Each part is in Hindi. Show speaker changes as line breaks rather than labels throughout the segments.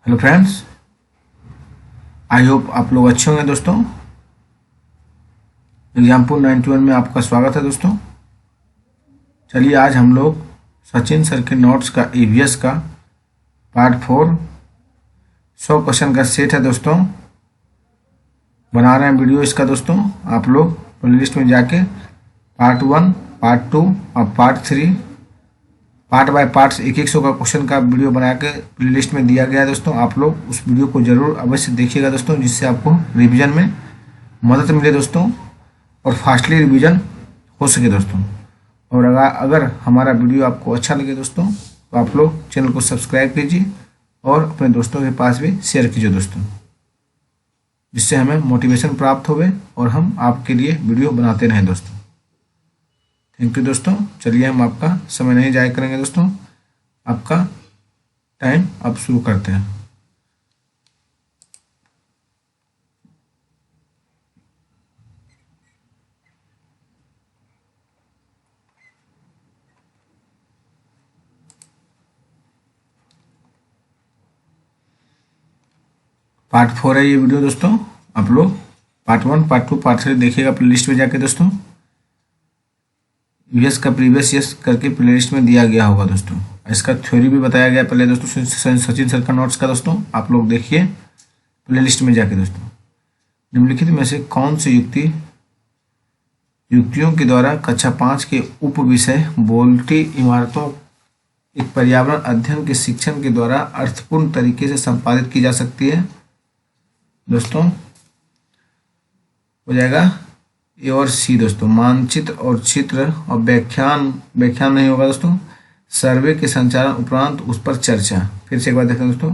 हेलो फ्रेंड्स, आई होप आप लोग अच्छे होंगे। दोस्तों, एग्जाम्पल 91 में आपका स्वागत है। दोस्तों, चलिए आज हम लोग सचिन सर के नोट्स का ईवीएस का पार्ट 4 100 क्वेश्चन का सेट है। दोस्तों, बना रहे हैं वीडियो इसका। दोस्तों, आप लोग प्लेलिस्ट में जाके पार्ट 1, पार्ट 2 और पार्ट 3 पार्ट बाय पार्ट्स एक 100 का क्वेश्चन का वीडियो बना के प्लेलिस्ट में दिया गया है। दोस्तों, आप लोग उस वीडियो को जरूर अवश्य देखिएगा दोस्तों, जिससे आपको रिवीजन में मदद मिले दोस्तों और फास्टली रिवीजन हो सके दोस्तों। और अगर हमारा वीडियो आपको अच्छा लगे दोस्तों, तो आप लोग चैनल को सब्सक्राइब कीजिए और अपने दोस्तों के पास भी शेयर कीजिए दोस्तों, जिससे हमें मोटिवेशन प्राप्त होवे और हम आपके लिए वीडियो बनाते रहें दोस्तों। थैंक यू दोस्तों। चलिए हम आपका समय नहीं जाया करेंगे दोस्तों, आपका टाइम अब शुरू करते हैं। पार्ट 4 है ये वीडियो दोस्तों। आप लोग पार्ट 1, पार्ट 2, पार्ट 3 देखिएगा प्लेलिस्ट में जाके दोस्तों। यूएस का प्रीवियस ईयर्स करके प्लेलिस्ट में दिया गया होगा दोस्तों। इसका थ्योरी भी बताया गया पहले दोस्तों, सचिन सर का नोट्स का दोस्तों। आप लोग देखिए प्लेलिस्ट में जाके दोस्तों। निम्नलिखित में से कौन सी युक्तियों के द्वारा कक्षा 5 के उप विषय बोल्टी इमारतों एक पर्यावरण अध्ययन के शिक्षण के द्वारा अर्थपूर्ण तरीके से संपादित की जा सकती है दोस्तों? हो जाएगा ए और सी दोस्तों। मानचित्र और चित्र और व्याख्यान नहीं होगा दोस्तों। सर्वे के संचालन उपरांत उस पर चर्चा। फिर से एक बार देखते हैं दोस्तों,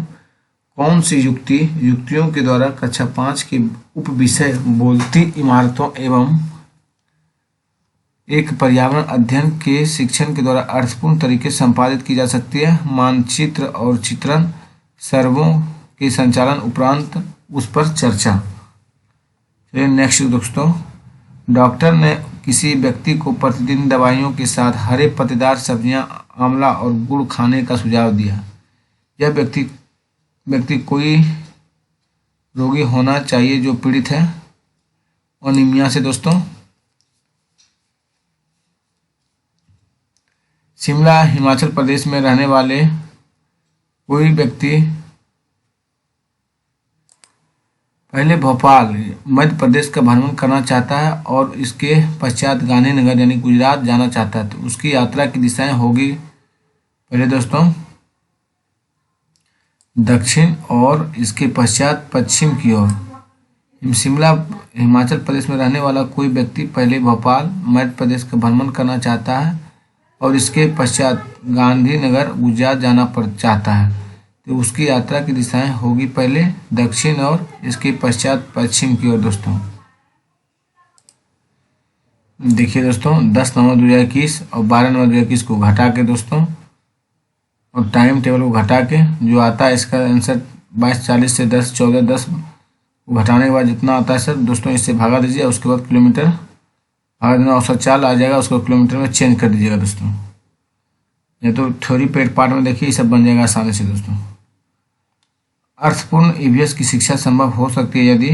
कौन सी युक्तियों के द्वारा कक्षा 5 के उप विषय बोलती इमारतों एवं एक पर्यावरण अध्ययन के शिक्षण के द्वारा अर्थपूर्ण तरीके से संपादित की जा सकती है। मानचित्र और चित्रण, सर्वों के संचालन उपरांत उस पर चर्चा। चलिए नेक्स्ट दोस्तों, डॉक्टर ने किसी व्यक्ति को प्रतिदिन दवाइयों के साथ हरे पत्तेदार सब्जियां, आंवला और गुड़ खाने का सुझाव दिया। यह व्यक्ति कोई रोगी होना चाहिए जो पीड़ित है अनीमिया से दोस्तों। शिमला हिमाचल प्रदेश में रहने वाले कोई व्यक्ति पहले भोपाल मध्य प्रदेश का भ्रमण करना चाहता है और इसके पश्चात गांधीनगर यानी गुजरात जाना चाहता है, तो उसकी यात्रा की दिशाएं होगी पहले दोस्तों दक्षिण और इसके पश्चात पश्चिम की ओर। शिमला हिमाचल प्रदेश में रहने वाला कोई व्यक्ति पहले भोपाल मध्य प्रदेश का भ्रमण करना चाहता है और इसके पश्चात गांधीनगर गुजरात जाना चाहता है, तो उसकी यात्रा की दिशाएं होगी पहले दक्षिण और इसके पश्चात पश्चिम की ओर दोस्तों। देखिए दोस्तों, 10 नवंबर 2021 और 12 नवंबर 2021 को घटा के दोस्तों और टाइम टेबल को घटा के जो आता है इसका आंसर 22:40 से 10:14:10 को घटाने के बाद जितना आता है सर दोस्तों, इससे भागा दीजिए। उसके बाद किलोमीटर भागा देना, औसत चाल आ जाएगा, उसको किलोमीटर में चेंज कर दीजिएगा दोस्तों। ये तो थ्योरी पेड पार्ट में देखिए, ये सब बन जाएगा आसानी से दोस्तों। अर्थपूर्ण ईवीएस की शिक्षा संभव हो सकती है यदि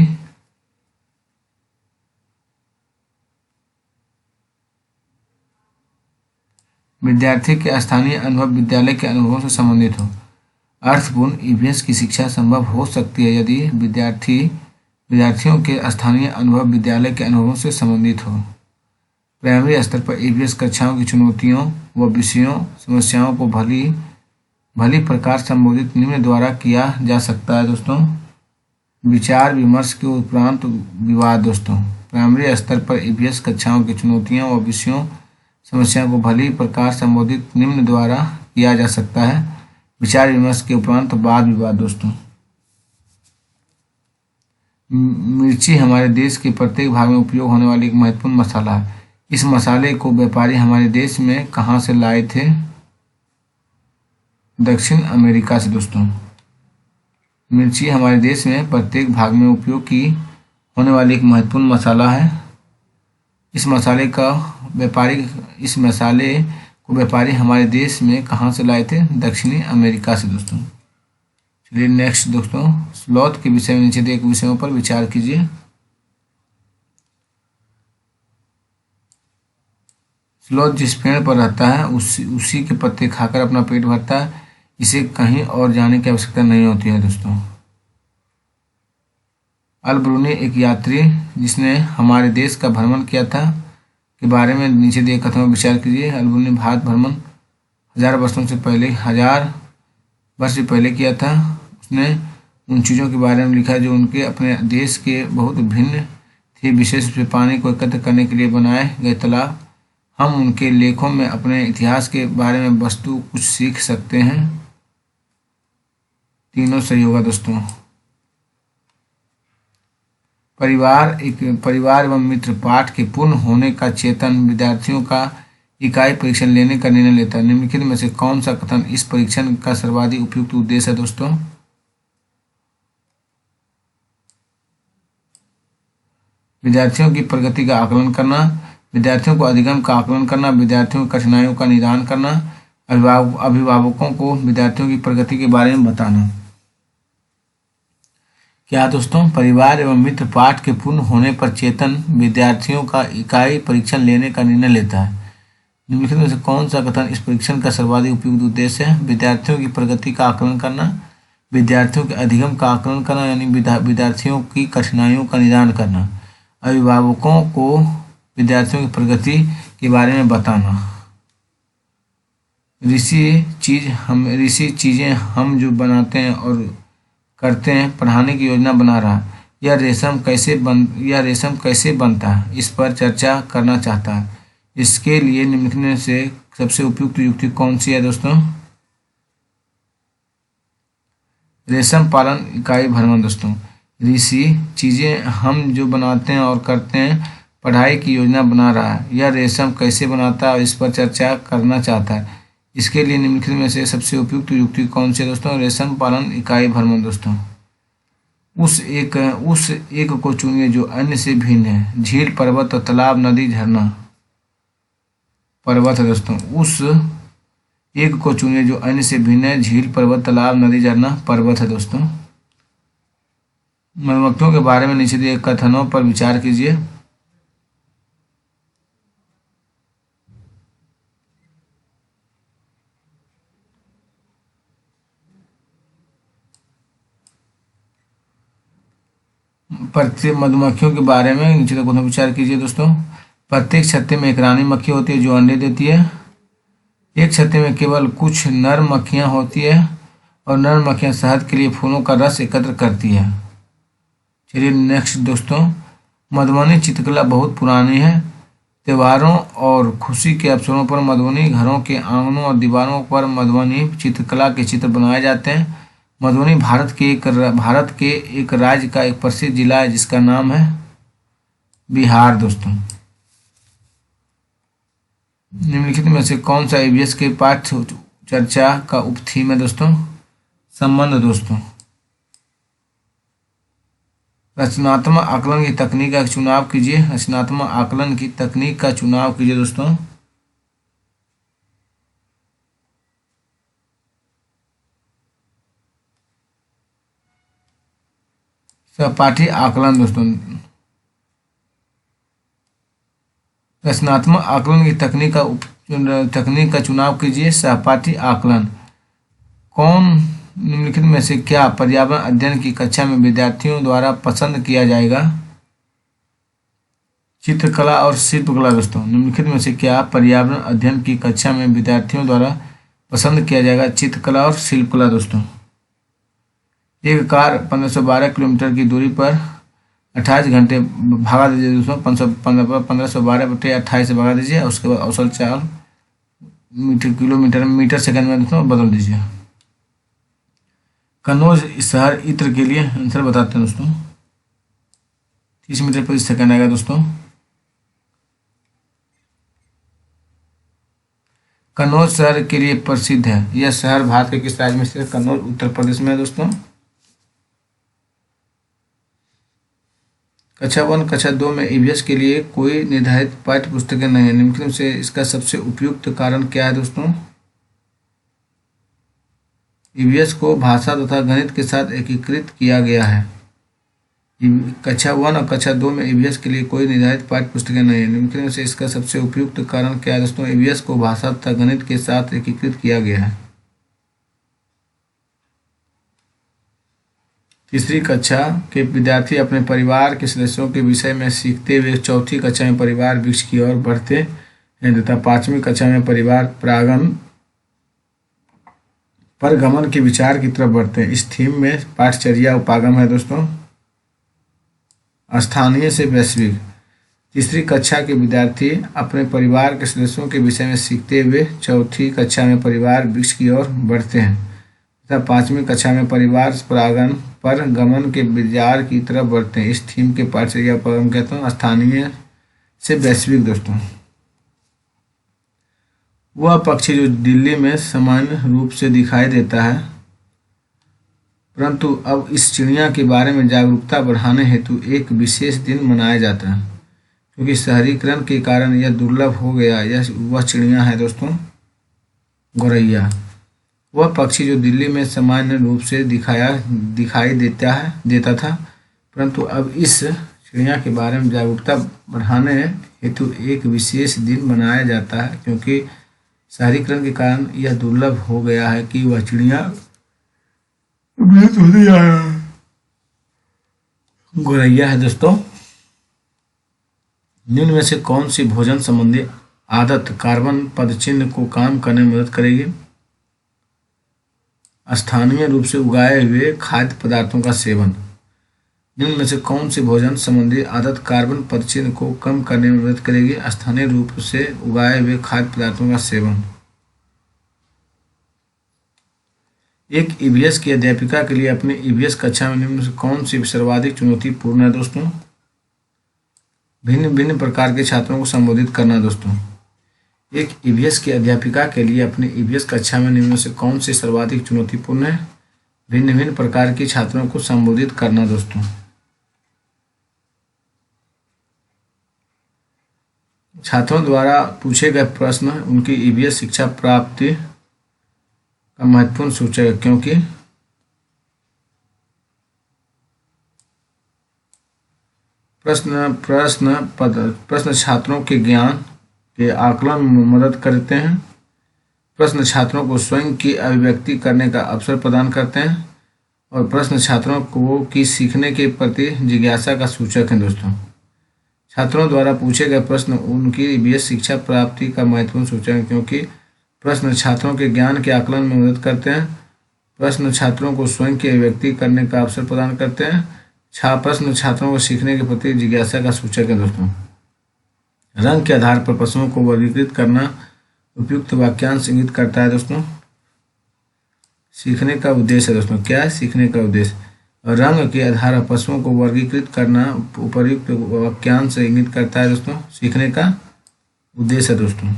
विद्यार्थी के स्थानीय अनुभव विद्यालय के अनुभवों से संबंधित हो। अर्थपूर्ण ईवीएस की शिक्षा संभव हो सकती है यदि विद्यार्थियों के स्थानीय अनुभव विद्यालय के अनुभवों से संबंधित हो। प्राइमरी स्तर पर ईवीएस कक्षाओं की चुनौतियों व विषयों समस्याओं को भली प्रकार संबोधित निम्न द्वारा किया जा सकता है दोस्तों। विचार विमर्श के उपरांत विवाद दोस्तों। प्राइमरी स्तर पर ईवीएस कक्षाओं की चुनौतियों व विषयों समस्याओं को भली प्रकार संबोधित निम्न द्वारा किया जा सकता है। विचार विमर्श के उपरांत वाद विवाद दोस्तों। मिर्ची हमारे देश के प्रत्येक भाग में उपयोग होने वाली एक महत्वपूर्ण मसाला है। इस मसाले को व्यापारी हमारे देश में कहाँ से लाए थे? दक्षिण अमेरिका से दोस्तों। मिर्ची हमारे देश में प्रत्येक भाग में उपयोग की होने वाली एक महत्वपूर्ण मसाला है। इस मसाले को व्यापारी हमारे देश में कहाँ से लाए थे? दक्षिणी अमेरिका से दोस्तों। चलिए नेक्स्ट दोस्तों, स्लॉथ के विषय में नीचे दिए विषयों पर विचार कीजिए। स्लॉथ जिस पेड़ पर रहता है उसी के पत्ते खाकर अपना पेट भरता है, इसे कहीं और जाने की आवश्यकता नहीं होती है दोस्तों। अल ब्रूनी एक यात्री जिसने हमारे देश का भ्रमण किया था के बारे में नीचे दिए कथनों पर विचार कीजिए। अल ब्रूनी भारत भ्रमण 1000 वर्ष से पहले किया था। उसने उन चीज़ों के बारे में लिखा जो उनके अपने देश के बहुत भिन्न थे, विशेष रूप से पानी को एकत्र करने के लिए बनाए गए तालाब। हम उनके लेखों में अपने इतिहास के बारे में वस्तु कुछ सीख सकते हैं। तीनों सही होगा दोस्तों। परिवार एवं मित्र पाठ के पूर्ण होने का चेतन विद्यार्थियों का इकाई परीक्षण लेने का निर्णय लेता है। निम्नलिखित में से कौन सा कथन इस परीक्षण का सर्वाधिक उपयुक्त उद्देश्य है दोस्तों? विद्यार्थियों की प्रगति का आकलन करना, विद्यार्थियों को अधिगम का आकलन करना, विद्यार्थियों की कठिनाइयों का निदान करना, अभिभावकों को विद्यार्थियों की प्रगति के बारे में बताना। क्या दोस्तों? परिवार एवं मित्र पाठ के पूर्ण होने पर चेतन विद्यार्थियों का इकाई परीक्षण लेने का निर्णय लेता है। निम्नलिखित में से कौन सा कथन इस परीक्षण का सर्वाधिक उपयुक्त उद्देश्य है? विद्यार्थियों की प्रगति का आकलन करना, विद्यार्थियों के अधिगम का आकलन करना यानी विद्यार्थियों की कठिनाइयों का निदान करना, अभिभावकों को विद्यार्थियों की प्रगति के बारे में बताना। ऋषि चीजें हम जो बनाते हैं और करते हैं, पढ़ाने की योजना बना रहा। यह रेशम कैसे बनता है, इस पर चर्चा करना चाहता है। इसके लिए निम्नलिखित में से सबसे उपयुक्त युक्ति कौन सी है दोस्तों? रेशम पालन इकाई भ्रमण दोस्तों। ऋषि चीजें हम जो बनाते हैं और करते हैं, पढ़ाई की योजना बना रहा है। यह रेशम कैसे बनाता है और इस पर चर्चा करना चाहता है। इसके लिए निम्नलिखित में से सबसे उपयुक्त युक्ति कौन सी है दोस्तों? रेशम पालन इकाई भ्रमण दोस्तों। उस एक को चुनिए जो अन्य से भिन्न है। झील, पर्वत और तालाब, नदी, झरना। पर्वत है दोस्तों। उस एक को चुनिए जो अन्य से भिन्न है। झील, पर्वत, तालाब, नदी, झरना। पर्वत है दोस्तों। मधुमक्खियों के बारे में नीचे दिए कथनों पर विचार कीजिए। प्रत्येक मधुमक्खियों के बारे में नीचे तक विचार कीजिए दोस्तों। प्रत्येक छत्ते में एक रानी मक्खी होती है जो अंडे देती है। एक छत्ते में केवल कुछ नर मक्खियां होती है और नर मक्खियां शहद के लिए फूलों का रस एकत्र करती है। चलिए नेक्स्ट दोस्तों, मधुबनी चित्रकला बहुत पुरानी है। त्योहारों और खुशी के अवसरों पर मधुबनी घरों के आंगनों और दीवारों पर मधुबनी चित्रकला के चित्र बनाए जाते हैं। मधुबनी भारत के एक राज्य का एक प्रसिद्ध जिला है जिसका नाम है बिहार दोस्तों। निम्नलिखित में से कौन सा ईवीएस के पाठ्य चर्चा का उप थीम है दोस्तों? संबंध दोस्तों। रचनात्मक आकलन की तकनीक का चुनाव कीजिए। रचनात्मक आकलन की तकनीक का चुनाव कीजिए दोस्तों। सहपाठी आकलन दोस्तों। रचनात्मक आकलन की तकनीक का चुनाव कीजिए। सहपाठी आकलन। कौन निम्नलिखित में से क्या पर्यावरण अध्ययन की कक्षा में विद्यार्थियों द्वारा पसंद किया जाएगा? चित्रकला और शिल्पकला दोस्तों। निम्नलिखित में से क्या पर्यावरण अध्ययन की कक्षा में विद्यार्थियों द्वारा पसंद किया जाएगा? चित्रकला और शिल्पकला दोस्तों। एक कार 1512 किलोमीटर की दूरी पर 28 घंटे भागा दीजिए दोस्तों। 1512/28 से भागा दीजिए। उसके बाद औसत चाल मीटर सेकंड में दोस्तों बदल दीजिए। कन्नौज शहर इत्र के लिए आंसर बताते हैं दोस्तों। 30 मीटर प्रति सेकंड आएगा दोस्तों। कन्नौज शहर के लिए प्रसिद्ध है। यह शहर भारत के किस राज्य में स्थित है? कन्नौज उत्तर प्रदेश में है दोस्तों। कक्षा 1 कक्षा 2 में ईवीएस के लिए कोई निर्धारित पाठ्य पुस्तकें नहीं है। निम्नलिखित से इसका सबसे उपयुक्त कारण क्या है दोस्तों? ईवीएस को भाषा तथा गणित के साथ एकीकृत किया गया है। कक्षा 1 और कक्षा 2 में ईवीएस के लिए कोई निर्धारित पाठ्य पुस्तकें नहीं है। निम्नलिखित में से इसका सबसे उपयुक्त कारण क्या है दोस्तों? ईवीएस को भाषा तथा गणित के साथ एकीकृत किया गया है। तीसरी कक्षा के विद्यार्थी अपने परिवार के सदस्यों के विषय में सीखते हुए चौथी कक्षा में परिवार वृक्ष की ओर बढ़ते हैं तथा 5वीं कक्षा में परिवार परगमन के विचार की तरफ बढ़ते हैं। इस थीम में पाठचर्या उपागम है दोस्तों, स्थानीय से वैश्विक। तीसरी कक्षा के विद्यार्थी अपने परिवार के सदस्यों के विषय में सीखते हुए चौथी कक्षा में परिवार वृक्ष की ओर बढ़ते हैं तथा 5वीं कक्षा में परिवार परगमन के विचार की तरफ बढ़ते हैं। इस थीम के पाठचर्या उपागम कहते हैं स्थानीय से वैश्विक दोस्तों। वह पक्षी जो दिल्ली में सामान्य रूप से दिखाई देता है, परंतु अब इस चिड़िया के बारे में जागरूकता बढ़ाने हेतु एक विशेष दिन मनाया जाता है, क्योंकि शहरीकरण के कारण यह दुर्लभ हो गया। यह वह चिड़िया है दोस्तों, गौरैया। वह पक्षी जो दिल्ली में सामान्य रूप से दिखाई देता था, परंतु अब इस चिड़िया के बारे में जागरूकता बढ़ाने हेतु एक विशेष दिन मनाया जाता है, क्योंकि शहरीकरण के कारण यह दुर्लभ हो गया है कि वह चिड़िया गौरैया है दोस्तों। निम्न में से कौन सी भोजन संबंधी आदत कार्बन पदचिह्न को कम करने में मदद करेगी? स्थानीय रूप से उगाए हुए खाद्य पदार्थों का सेवन। निम्न में से कौन सी भोजन संबंधी आदत कार्बन पदचिह्न को कम करने में मदद करेगी? स्थानीय रूप से उगाए हुए खाद्य पदार्थों का सेवन। एक ईवीएस की अध्यापिका के लिए अपनी ईवीएस कक्षा में निम्न से कौन सी सर्वाधिक चुनौतीपूर्ण है दोस्तों? भिन्न भिन्न प्रकार के छात्रों को संबोधित करना दोस्तों। एक ईवीएस की अध्यापिका के लिए अपनी ईवीएस कक्षा में निम्न से कौन सी सर्वाधिक चुनौतीपूर्ण है? भिन्न भिन्न प्रकार के छात्रों को संबोधित करना दोस्तों। छात्रों द्वारा पूछे गए प्रश्न उनकी ईवीएस शिक्षा प्राप्ति का महत्वपूर्ण सूचक है, क्योंकि प्रश्न छात्रों के ज्ञान के आकलन में मदद करते हैं। प्रश्न छात्रों को स्वयं की अभिव्यक्ति करने का अवसर प्रदान करते हैं और प्रश्न छात्रों को की सीखने के प्रति जिज्ञासा का सूचक है दोस्तों। छात्रों द्वारा पूछे गए प्रश्न उनकी ईवीएस शिक्षा प्राप्ति का महत्वपूर्ण सूचक है, क्योंकि प्रश्न छात्रों के ज्ञान के आकलन में मदद करते हैं। प्रश्न छात्रों को स्वयं की अभिव्यक्ति करने का अवसर प्रदान करते हैं। प्रश्न छात्रों को सीखने के प्रति जिज्ञासा का सूचक है दोस्तों। रंग के आधार पर पशुओं को वर्गीकृत करना उपयुक्त वाक्यांश इंगित करता है दोस्तों। सीखने का उद्देश्य है दोस्तों, क्या है सीखने का उद्देश्य? रंग के आधार पर पशुओं को वर्गीकृत करना उपयुक्त वाक्यांश इंगित करता है दोस्तों। सीखने का उद्देश्य है दोस्तों।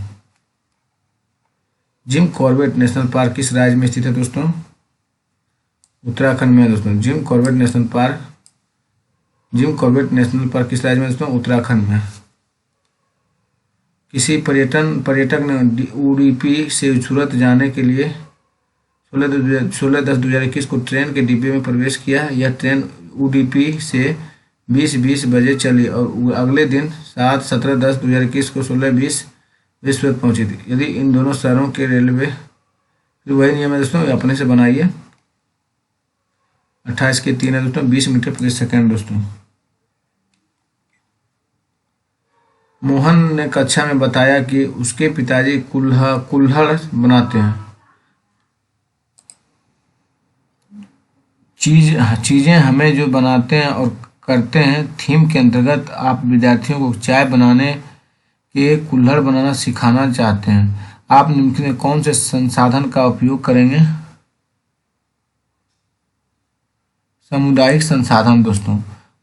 जिम कॉर्बेट नेशनल पार्क किस राज्य में स्थित है दोस्तों? उत्तराखंड में है दोस्तों। जिम कॉर्बेट नेशनल पार्क किस राज्य में दोस्तों? उत्तराखंड में। किसी पर्यटक ने उडुपी से सूरत जाने के लिए 16/10/2021 को ट्रेन के डिब्बे में प्रवेश किया। यह ट्रेन उडुपी से 20:20 बजे चली और अगले दिन 7/17/10/2021 को 16:20 सूरत पहुंची थी। यदि इन दोनों शहरों के रेलवे, वही नियम है दोस्तों, अपने से बनाइए। 28 के 3 है दोस्तों, 20 मीटर प्रति सेकंड दोस्तों। मोहन ने कक्षा में बताया कि उसके पिताजी कुल्हड़ बनाते हैं। चीजें हमें जो बनाते हैं और करते हैं थीम के अंतर्गत आप विद्यार्थियों को चाय बनाने के कुल्हड़ बनाना सिखाना चाहते हैं। आप निम्नलिखित में कौन से संसाधन का उपयोग करेंगे? सामुदायिक संसाधन दोस्तों।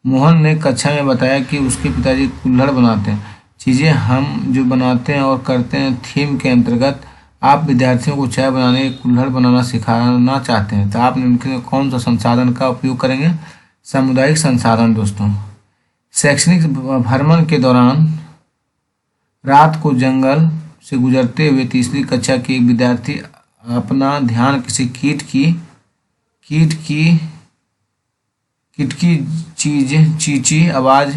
मोहन ने कक्षा में बताया कि उसके पिताजी कुल्हड़ बनाते हैं। चीज़ें हम जो बनाते हैं और करते हैं थीम के अंतर्गत आप विद्यार्थियों को चाय बनाने के कुल्हड़ बनाना सिखाना चाहते हैं, तो आप निम्नलिखित में कौन सा संसाधन का उपयोग करेंगे? सामुदायिक संसाधन दोस्तों। शैक्षणिक भ्रमण के दौरान रात को जंगल से गुजरते हुए तीसरी कक्षा के एक विद्यार्थी अपना ध्यान किसी कीट की चींची आवाज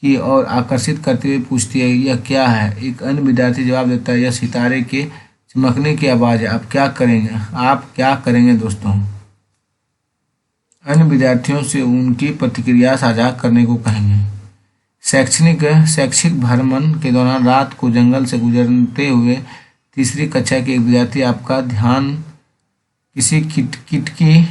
की ओर आकर्षित करते हुए पूछती है, यह क्या है? एक अन्य विद्यार्थी जवाब देता है, यह सितारे के चमकने की आवाज़ है। आप क्या करेंगे दोस्तों? अन्य विद्यार्थियों से उनकी प्रतिक्रिया साझा करने को कहेंगे। शैक्षिक भ्रमण के दौरान रात को जंगल से गुजरते हुए तीसरी कक्षा के एक विद्यार्थी आपका ध्यान किसी कीट की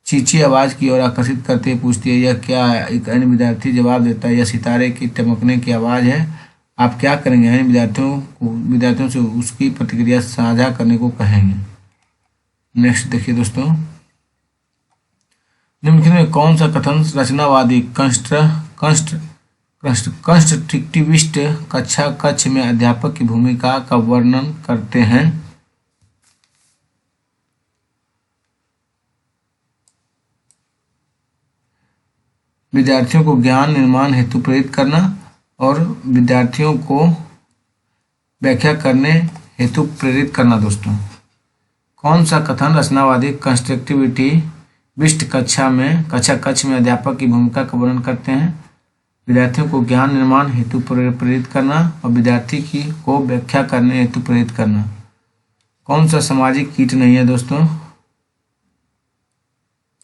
चींची आवाज़ की ओर आकर्षित करते हुए पूछती है, यह क्या है? एक अन्य विद्यार्थी जवाब देता है, यह सितारे की चमकने की आवाज़ है। आप क्या करेंगे? अन्य विद्यार्थियों से उसकी प्रतिक्रिया साझा करने को कहेंगे। नेक्स्ट देखिए दोस्तों, निम्नलिखित में कौन सा कथन रचनावादी कंस्ट्रक्टिविस्ट कक्ष में अध्यापक की भूमिका का वर्णन करते हैं? विद्यार्थियों को ज्ञान निर्माण हेतु प्रेरित करना और विद्यार्थियों को व्याख्या करने हेतु प्रेरित करना। दोस्तों, कौन सा कथन रचनावादी कंस्ट्रक्टिविस्ट कक्ष में अध्यापक की भूमिका का वर्णन करते हैं? विद्यार्थियों को ज्ञान निर्माण हेतु प्रेरित करना और विद्यार्थी को व्याख्या करने हेतु प्रेरित करना। कौन सा सामाजिक कीट नहीं है दोस्तों?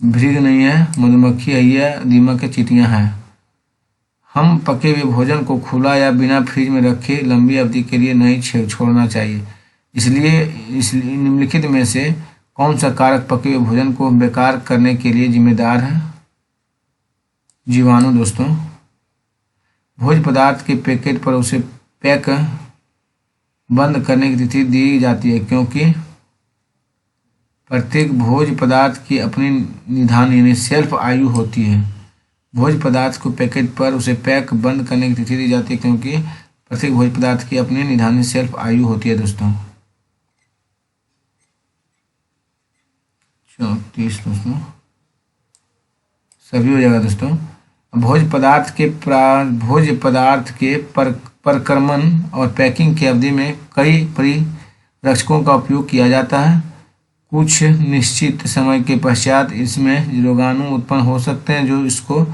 भृंग नहीं है, मधुमक्खी है, दीमक चींटियां हैं। हम पके हुए भोजन को खुला या बिना फ्रिज में रखे लंबी अवधि के लिए नहीं छोड़ना चाहिए। इसलिए निम्नलिखित में से कौन सा कारक पके हुए भोजन को बेकार करने के लिए जिम्मेदार है? जीवाणु। दोस्तों, भोज्य पदार्थ के पैकेट पर उसे पैक बंद करने की तिथि दी जाती है, क्योंकि प्रत्येक भोज्य पदार्थ की अपनी निधान यानी सेल्फ आयु होती है। भोज्य पदार्थ को पैकेट पर उसे पैक बंद करने की तिथि दी जाती है, क्योंकि प्रत्येक भोज्य पदार्थ की अपनी निधानी सेल्फ आयु होती है। दोस्तों, 34 दोस्तों सभी हो जाएगा। दोस्तों, भोज्य पदार्थ के प्रक्रमण और पैकिंग की अवधि में कई परिरक्षकों का उपयोग किया जाता है। कुछ निश्चित समय के पश्चात इसमें रोगाणु उत्पन्न हो सकते हैं जो इसको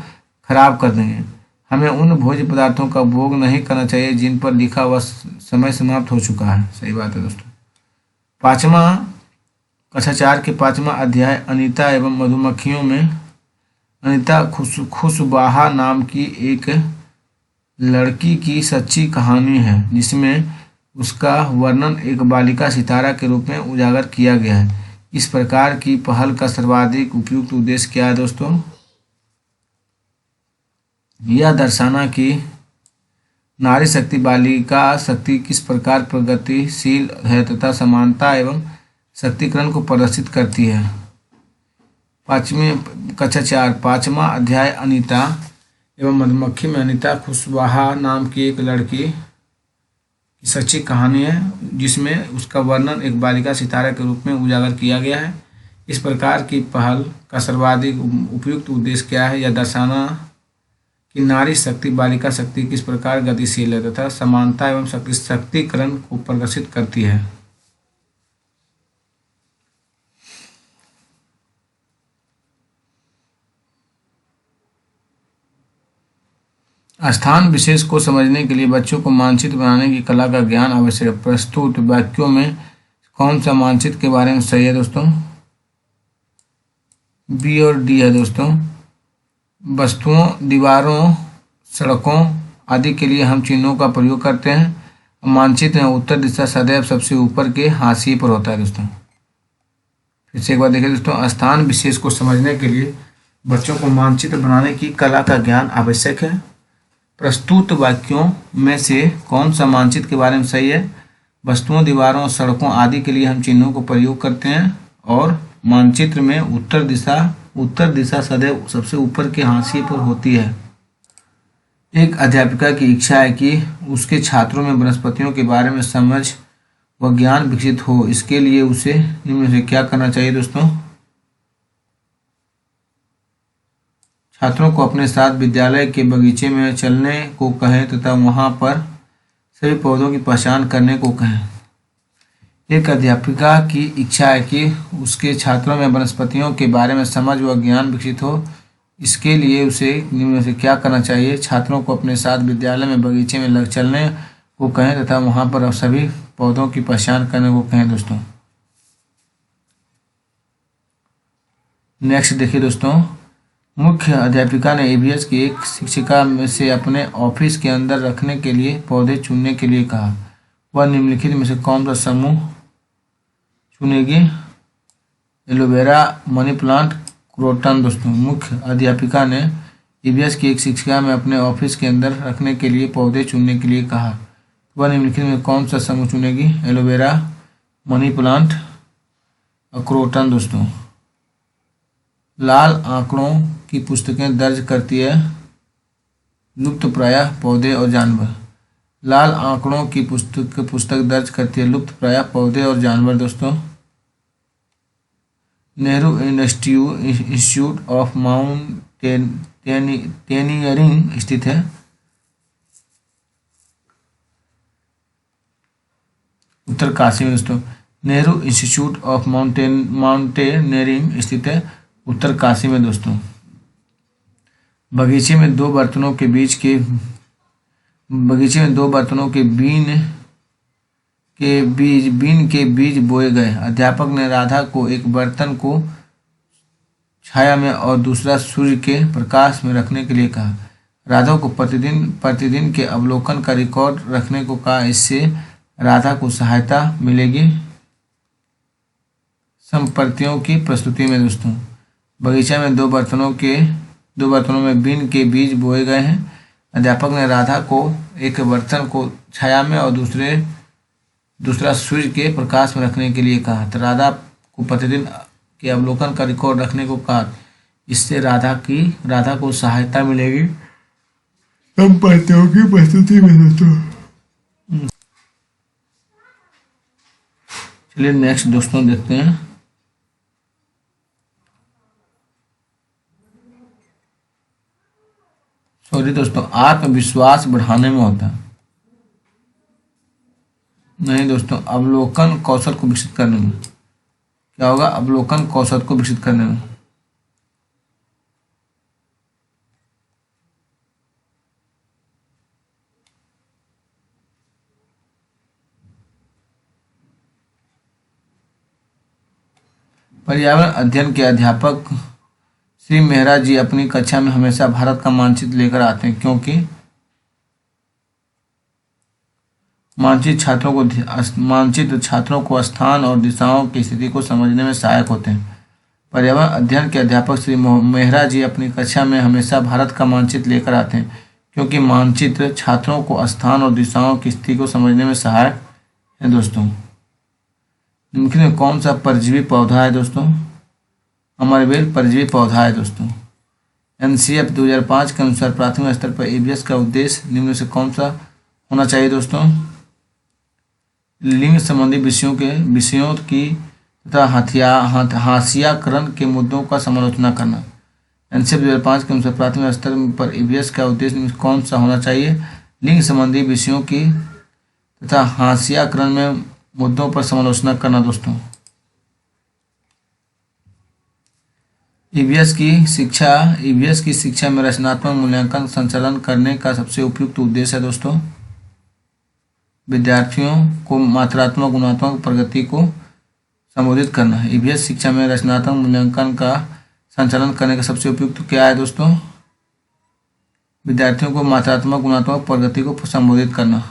खराब कर देंगे। हमें उन भोज्य पदार्थों का उपभोग नहीं करना चाहिए जिन पर लिखा हुआ समय समाप्त हो चुका है। सही बात है दोस्तों। कक्षा 4 के 5वां अध्याय अनीता एवं मधुमक्खियों में अनीता खुशबाहा नाम की एक लड़की की सच्ची कहानी है, जिसमें उसका वर्णन एक बालिका सितारा के रूप में उजागर किया गया है। इस प्रकार की पहल का सर्वाधिक उपयुक्त उद्देश्य क्या है दोस्तों? यह दर्शाना कि नारी शक्ति बालिका शक्ति किस प्रकार प्रगतिशील है तथा समानता एवं शक्तिकरण को प्रदर्शित करती है। कक्षा 4 5वां अध्याय अनीता एवं मधुमक्खी में अनीता खुशवाहा नाम की एक लड़की की सच्ची कहानी है, जिसमें उसका वर्णन एक बालिका सितारा के रूप में उजागर किया गया है। इस प्रकार की पहल का सर्वाधिक उपयुक्त उद्देश्य क्या है? यह दर्शाना कि नारी शक्ति बालिका शक्ति किस प्रकार गतिशील है तथा समानता एवं शक्तिकरण को प्रदर्शित करती है। स्थान विशेष को समझने के लिए बच्चों को मानचित्र बनाने की कला का ज्ञान आवश्यक है। प्रस्तुत वाक्यों में कौन सा मानचित्र के बारे में सही है दोस्तों? बी और डी है दोस्तों। वस्तुओं, दीवारों, सड़कों आदि के लिए हम चिन्हों का प्रयोग करते हैं। मानचित्र में उत्तर दिशा सदैव सबसे ऊपर के हाशिए पर होता है दोस्तों। फिर से एक बार देखिए दोस्तों, स्थान विशेष को समझने के लिए बच्चों को मानचित्र बनाने की कला का ज्ञान आवश्यक है। प्रस्तुत वाक्यों में से कौन सा मानचित्र के बारे में सही है? वस्तुओं, दीवारों, सड़कों आदि के लिए हम चिन्हों को प्रयोग करते हैं और मानचित्र में उत्तर दिशा सदैव सबसे ऊपर के हाशिए पर होती है। एक अध्यापिका की इच्छा है कि उसके छात्रों में वनस्पतियों के बारे में समझ व ज्ञान विकसित हो। इसके लिए उसे निम्न से क्या करना चाहिए दोस्तों? छात्रों को अपने साथ विद्यालय के बगीचे में चलने को कहें तथा वहां पर सभी पौधों की पहचान करने को कहें। एक अध्यापिका की इच्छा है कि उसके छात्रों में वनस्पतियों के बारे में समझ व ज्ञान विकसित हो। इसके लिए उसे निम्न में से क्या करना चाहिए? छात्रों को अपने साथ विद्यालय में बगीचे में चलने को कहें तथा वहां पर सभी पौधों की पहचान करने को कहें दोस्तों। नेक्स्ट देखिए दोस्तों, मुख्य अध्यापिका ने ईवीएस की एक शिक्षिका में से अपने ऑफिस के अंदर रखने के लिए पौधे चुनने के लिए कहा। वह निम्नलिखित में से कौन सा समूह चुनेगी? एलोवेरा, मनी प्लांट, क्रोटन दोस्तों। मुख्य अध्यापिका ने ईवीएस की एक शिक्षिका में अपने ऑफिस के अंदर रखने के लिए पौधे चुनने के लिए कहा। वह निम्नलिखित में कौन सा समूह चुनेगी? एलोवेरा, मनी प्लांट और क्रोटन दोस्तों। लाल आंकड़ों की पुस्तकें दर्ज करती है लुप्तप्राय पौधे और जानवर। लाल आंकड़ों की पुस्तक दर्ज करती है लुप्तप्राय पौधे और जानवर दोस्तों। नेहरू इंस्टीट्यूट ऑफ माउंटेनियरिंग स्थित है उत्तरकाशी में दोस्तों। नेहरू इंस्टीट्यूट ऑफ माउंटेनियरिंग स्थित है उत्तरकाशी में दोस्तों। बगीचे में दो बर्तनों के बीन के बीज बोए गए। अध्यापक ने राधा को एक बर्तन को छाया में और दूसरा सूर्य के प्रकाश में रखने के लिए कहा। राधा को प्रतिदिन के अवलोकन का रिकॉर्ड रखने को कहा। इससे राधा को सहायता मिलेगी संपत्तियों की प्रस्तुति में दोस्तों। बगीचा में दो बर्तनों में बीन के बीज बोए गए हैं। अध्यापक ने राधा को एक बर्तन को छाया में और दूसरा सूर्य के प्रकाश में रखने के लिए कहा। तो राधा को प्रतिदिन के अवलोकन का रिकॉर्ड रखने को कहा। इससे राधा को सहायता मिलेगी संपत्तियों की प्रस्तुति में दोस्तों। चलिए नेक्स्ट दोस्तों देखते हैं। सॉरी दोस्तों, आत्मविश्वास बढ़ाने में होता है। नहीं दोस्तों, अवलोकन कौशल को विकसित करने में। क्या होगा? अवलोकन कौशल को विकसित करने में। पर्यावरण अध्ययन के अध्यापक श्री मेहरा जी अपनी कक्षा में हमेशा भारत का मानचित्र लेकर आते हैं, क्योंकि मानचित्र छात्रों को स्थान और दिशाओं की स्थिति को समझने में सहायक होते हैं। पर्यावरण अध्ययन के अध्यापक श्री मेहरा जी अपनी कक्षा में हमेशा भारत का मानचित्र लेकर आते हैं, क्योंकि मानचित्र छात्रों को स्थान और दिशाओं की स्थिति को समझने में सहायक है दोस्तों। निम्नलिखित में कौन सा परजीवी पौधा है दोस्तों? अमरबेल परजीवी पौधा है दोस्तों। एनसीएफ 2005 के अनुसार प्राथमिक स्तर पर ईवीएस का उद्देश्य निम्न में से कौन सा होना चाहिए दोस्तों? लिंग संबंधी विषयों की तथा हास्याकरण के मुद्दों का समालोचना करना। एनसीएफ 2005 के अनुसार प्राथमिक स्तर पर ईवीएस का उद्देश्य निम्न में कौन सा होना चाहिए? लिंग संबंधी विषयों की तथा हास्याकरण में मुद्दों पर समालोचना करना दोस्तों। ईवीएस की शिक्षा में रचनात्मक मूल्यांकन संचालन करने का सबसे उपयुक्त उद्देश्य है दोस्तों विद्यार्थियों को मात्रात्मक गुणात्मक प्रगति को संबोधित करना है। ईवीएस शिक्षा में रचनात्मक मूल्यांकन का संचालन करने का सबसे उपयुक्त क्या है दोस्तों? विद्यार्थियों को मात्रात्मक गुणात्मक प्रगति को संबोधित करना।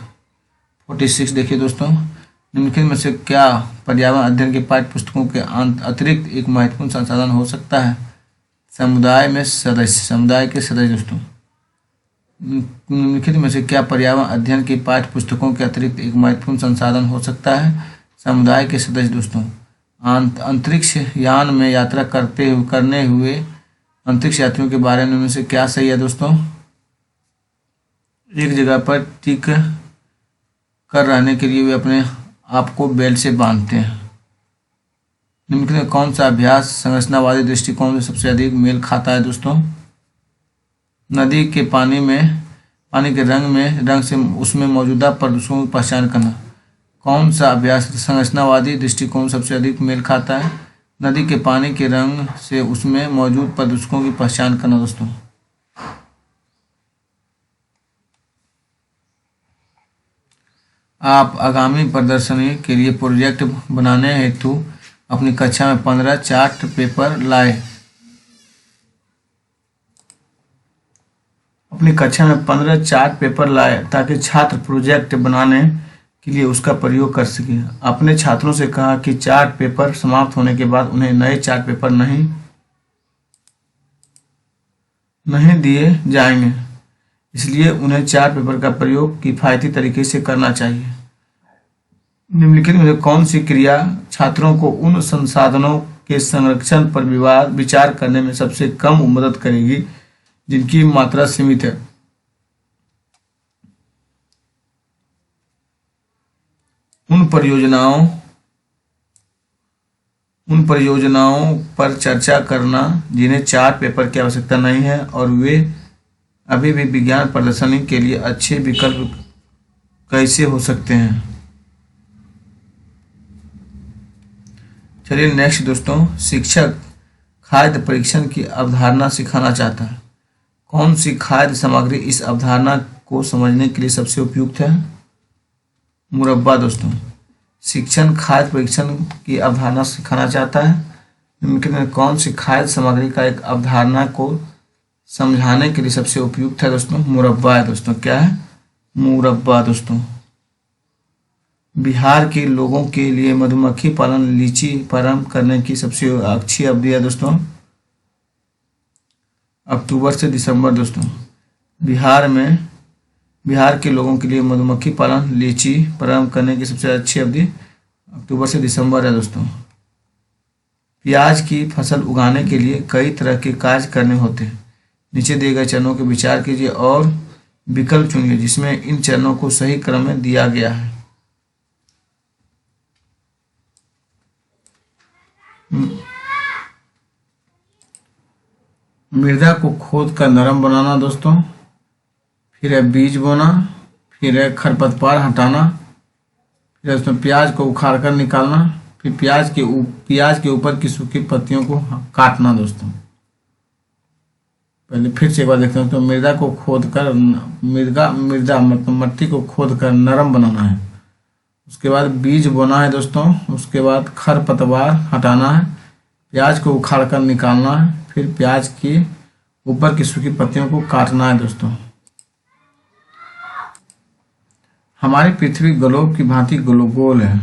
46 देखिए दोस्तों, निम्नलिखित में से क्या पर्यावरण अध्ययन के पाठ्य पुस्तकों के अतिरिक्त एक महत्वपूर्ण संसाधन हो सकता है? समुदाय के सदस्य दोस्तों। निम्नलिखित में से क्या पर्यावरण अध्ययन की पाठ्य पुस्तकों के अतिरिक्त एक महत्वपूर्ण संसाधन हो सकता है? समुदाय के सदस्य दोस्तों। अंतरिक्ष यान में यात्रा करने हुए अंतरिक्ष यात्रियों के बारे में से क्या सही है दोस्तों? एक जगह पर टिक कर रहने के लिए वे अपने आप को बेल्ट से बांधते हैं। निम्नलिखित में कौन सा अभ्यास संरचनावादी दृष्टिकोण से सबसे अधिक मेल खाता है दोस्तों? नदी के पानी के रंग से उसमें मौजूदा प्रदूषकों की पहचान करना। कौन सा अभ्यास संरचनावादी दृष्टिकोण सबसे अधिक मेल खाता है? नदी के पानी के रंग से उसमें मौजूद प्रदूषकों की पहचान करना दोस्तों। आप आगामी प्रदर्शनी के लिए प्रोजेक्ट बनाने हेतु अपनी कक्षा में 15 चार्ट पेपर लाए। अपनी कक्षा में 15 चार्ट पेपर लाए ताकि छात्र प्रोजेक्ट बनाने के लिए उसका प्रयोग कर सके। अपने छात्रों से कहा कि चार्ट पेपर समाप्त होने के बाद उन्हें नए चार्ट पेपर नहीं दिए जाएंगे, इसलिए उन्हें चार्ट पेपर का प्रयोग किफायती तरीके से करना चाहिए। निम्नलिखित में कौन सी क्रिया छात्रों को उन संसाधनों के संरक्षण पर विचार करने में सबसे कम मदद करेगी जिनकी मात्रा सीमित है? उन परियोजनाओं पर चर्चा करना जिन्हें चार्ट पेपर की आवश्यकता नहीं है और वे अभी भी विज्ञान प्रदर्शनी के लिए अच्छे विकल्प कैसे हो सकते हैं। चलिए नेक्स्ट दोस्तों, शिक्षक खाद्य परीक्षण की अवधारणा सिखाना चाहता है। कौन सी खाद्य सामग्री इस अवधारणा को समझने के लिए सबसे उपयुक्त है? मुरब्बा दोस्तों। शिक्षक खाद्य परीक्षण की अवधारणा सिखाना चाहता है। निम्नलिखित में कौन सी खाद्य सामग्री का एक अवधारणा को समझाने के लिए सबसे उपयुक्त है दोस्तों? मुरब्बा है दोस्तों। क्या है? मुरब्बा दोस्तों। बिहार के लोगों के लिए मधुमक्खी पालन लीची प्रारंभ करने की सबसे अच्छी अवधि है दोस्तों, अक्टूबर से दिसंबर दोस्तों। बिहार के लोगों के लिए मधुमक्खी पालन लीची प्रारंभ करने की सबसे अच्छी अवधि अक्टूबर से दिसंबर है दोस्तों। प्याज की फसल उगाने के लिए कई तरह के कार्य करने होते हैं। नीचे दिए गए चरणों के विचार कीजिए और विकल्प चुनिए जिसमें इन चरणों को सही क्रम में दिया गया है। मृदा को खोद कर नरम बनाना दोस्तों, फिर है बीज बोना, फिर है खरपतवार हटाना, फिर उसमें प्याज को उखाड़ कर निकालना, फिर प्याज के ऊपर की सूखी पत्तियों को काटना दोस्तों। पहले फिर से एक बार देखते हैं तो मृदा को खोद कर मृदा मतलब मिट्टी को खोद कर नरम बनाना है। उसके बाद बीज बोना है दोस्तों, उसके बाद खरपतवार हटाना है, प्याज को उखाड़ कर निकालना है, फिर प्याज के ऊपर की सूखी पत्तियों को काटना है दोस्तों। हमारी पृथ्वी ग्लोब की भांति गोल है।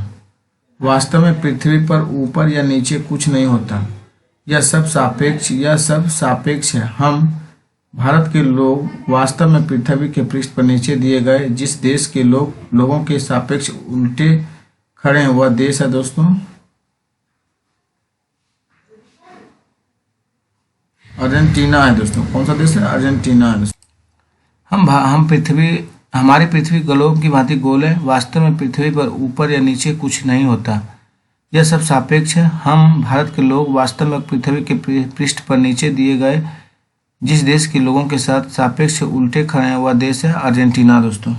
वास्तव में पृथ्वी पर ऊपर या नीचे कुछ नहीं होता, यह सब सापेक्ष है। हम भारत के लोग वास्तव में पृथ्वी के पृष्ठ पर नीचे दिए गए जिस देश के लोगों के सापेक्ष उल्टे खड़े हैं वह देश है दोस्तों अर्जेंटीना है दोस्तों। कौन सा देश है? अर्जेंटीना है दोस्तों। हमारी पृथ्वी ग्लोब की भांति गोल है। वास्तव में पृथ्वी पर ऊपर या नीचे कुछ नहीं होता, यह सब सापेक्ष है। हम भारत के लोग वास्तव में पृथ्वी के पृष्ठ पर नीचे दिए गए जिस देश के लोगों के साथ सापेक्ष उल्टे खड़े हैं वह देश है अर्जेंटीना दोस्तों।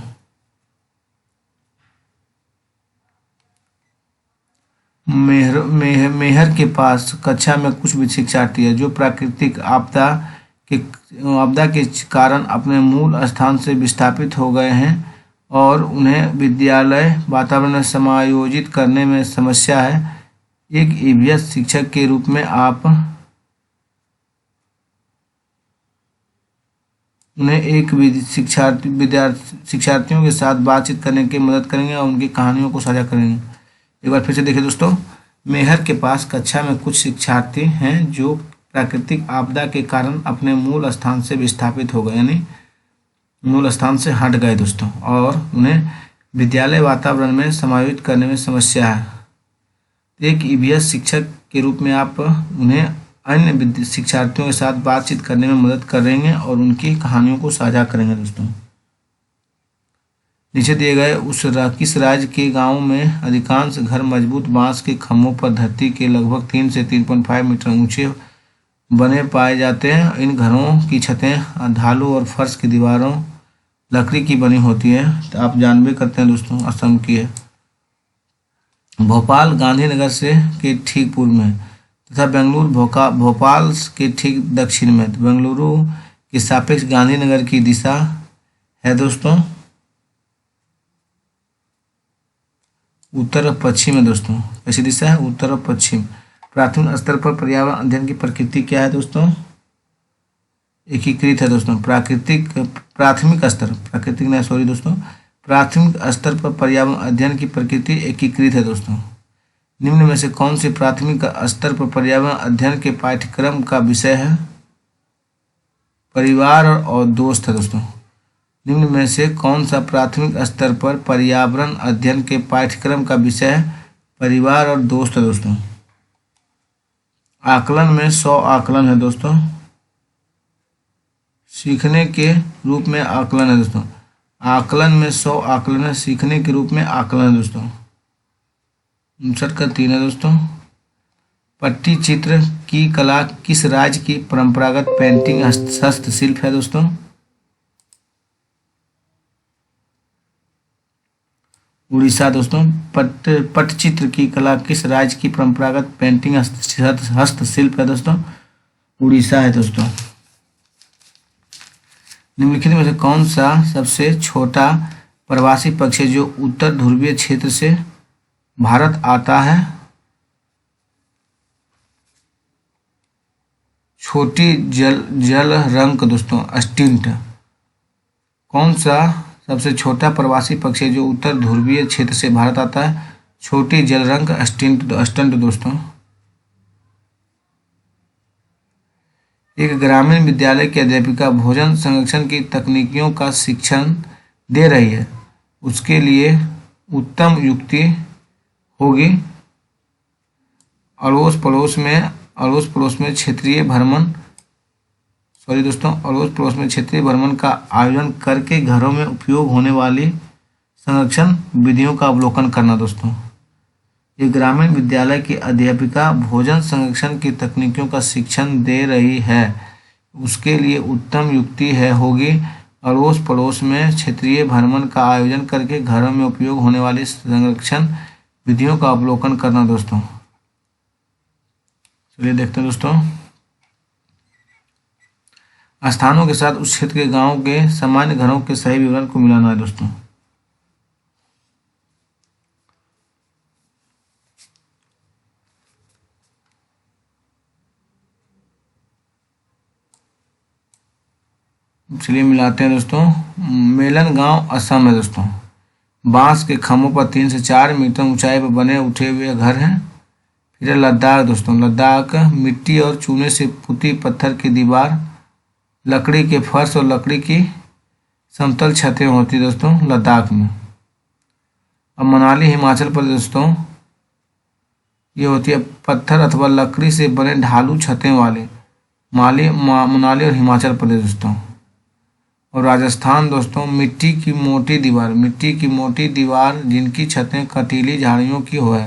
मेहर के पास कक्षा में कुछ भी शिक्षार्थी है जो प्राकृतिक आपदा के कारण अपने मूल स्थान से विस्थापित हो गए हैं और उन्हें विद्यालय वातावरण में समायोजित करने में समस्या है। एक ईवीएस शिक्षक के रूप में आप उन्हें एक शिक्षार्थियों के साथ बातचीत करने की मदद करेंगे और उनकी कहानियों को साझा करेंगे। एक बार फिर से देखिए दोस्तों, मेहर के पास कक्षा में कुछ शिक्षार्थी हैं जो प्राकृतिक आपदा के कारण अपने मूल स्थान से विस्थापित हो गए, यानी मूल स्थान से हट गए दोस्तों, और उन्हें विद्यालय वातावरण में समायोजित करने में समस्या है। एक ईवीएस शिक्षक के रूप में आप उन्हें अन्य शिक्षार्थियों के साथ बातचीत करने में मदद करेंगे और उनकी कहानियों को साझा करेंगे दोस्तों। नीचे दिए गए किस राज्य के गांव में अधिकांश घर मजबूत बांस के खंभों पर धरती के लगभग 3 से 3.5 मीटर ऊंचे बने पाए जाते हैं। इन घरों की छतें ढालू और फर्श की दीवारों लकड़ी की बनी होती है। तो आप जानबे करते हैं दोस्तों, असम की है। भोपाल गांधीनगर से के ठीक पूर्व में तथा बेंगलुरु भोपाल के ठीक दक्षिण में। तो बेंगलुरु के सापेक्ष गांधीनगर की दिशा है दोस्तों उत्तर और पश्चिम है दोस्तों। कैसी दिशा है? उत्तर और पश्चिम। प्राथमिक स्तर पर पर्यावरण अध्ययन की प्रकृति क्या है दोस्तों? एकीकृत है दोस्तों। प्राथमिक स्तर पर पर्यावरण अध्ययन की प्रकृति एकीकृत है दोस्तों। निम्न में से कौन से प्राथमिक स्तर पर पर्यावरण अध्ययन के पाठ्यक्रम का विषय है? परिवार और दोस्त है दोस्तों। निम्न में से कौन सा प्राथमिक स्तर पर पर्यावरण अध्ययन के पाठ्यक्रम का विषय है? परिवार और दोस्त है दोस्तों। आकलन में 100 आकलन है दोस्तों। सीखने के रूप में आकलन है दोस्तों। आकलन में 100 आकलन है, सीखने के रूप में आकलन है दोस्तों। 59 का 3 है दोस्तों। पट्टी चित्र की कला किस राज्य की परंपरागत पेंटिंग हस्तशिल्प है दोस्तों? उड़ीसा दोस्तों। पट्टचित्र की कला किस राज्य की परंपरागत पेंटिंग हस्तशिल्प है दोस्तों? उड़ीसा है दोस्तों। निम्नलिखित में से कौन सा सबसे छोटा प्रवासी पक्षी है जो उत्तर ध्रुवीय क्षेत्र से भारत आता है? छोटी जल रंक दोस्तों, अस्टिंट। कौन सा सबसे छोटा प्रवासी पक्षी है जो उत्तर ध्रुवीय क्षेत्र से भारत आता है? छोटी जल रंक अस्टंट दोस्तों। एक ग्रामीण विद्यालय की अध्यापिका भोजन संरक्षण की तकनीकों का शिक्षण दे रही है, उसके लिए उत्तम युक्ति होगी अड़ोस पड़ोस में क्षेत्रीय भ्रमण का आयोजन करके घरों में उपयोग होने वाली संरक्षण विधियों का अवलोकन करना दोस्तों। एक ग्रामीण विद्यालय की अध्यापिका भोजन संरक्षण की तकनीकों का शिक्षण दे रही है, उसके लिए उत्तम युक्ति होगी अड़ोस पड़ोस में क्षेत्रीय भ्रमण का आयोजन करके घरों में उपयोग होने वाली संरक्षण विधियों का अवलोकन करना दोस्तों। चलिए देखते हैं दोस्तों। स्थानों के साथ उस क्षेत्र के गांवों के सामान्य घरों के सही विवरण को मिलाना है दोस्तों। चलिए मिलाते हैं दोस्तों। मेलन गांव असम है दोस्तों। बांस के खम्भों पर 3 से 4 मीटर ऊंचाई पर बने उठे हुए घर हैं। फिर लद्दाख दोस्तों। लद्दाख मिट्टी और चूने से पुती पत्थर की दीवार, लकड़ी के फर्श और लकड़ी की समतल छतें होती दोस्तों लद्दाख में। अब मनाली हिमाचल प्रदेश दोस्तों, ये होती है पत्थर अथवा लकड़ी से बने ढालू छतें वाले मनाली और हिमाचल प्रदेश दोस्तों। और राजस्थान दोस्तों, मिट्टी की मोटी दीवार जिनकी छतें कंटीली झाड़ियों की हो है।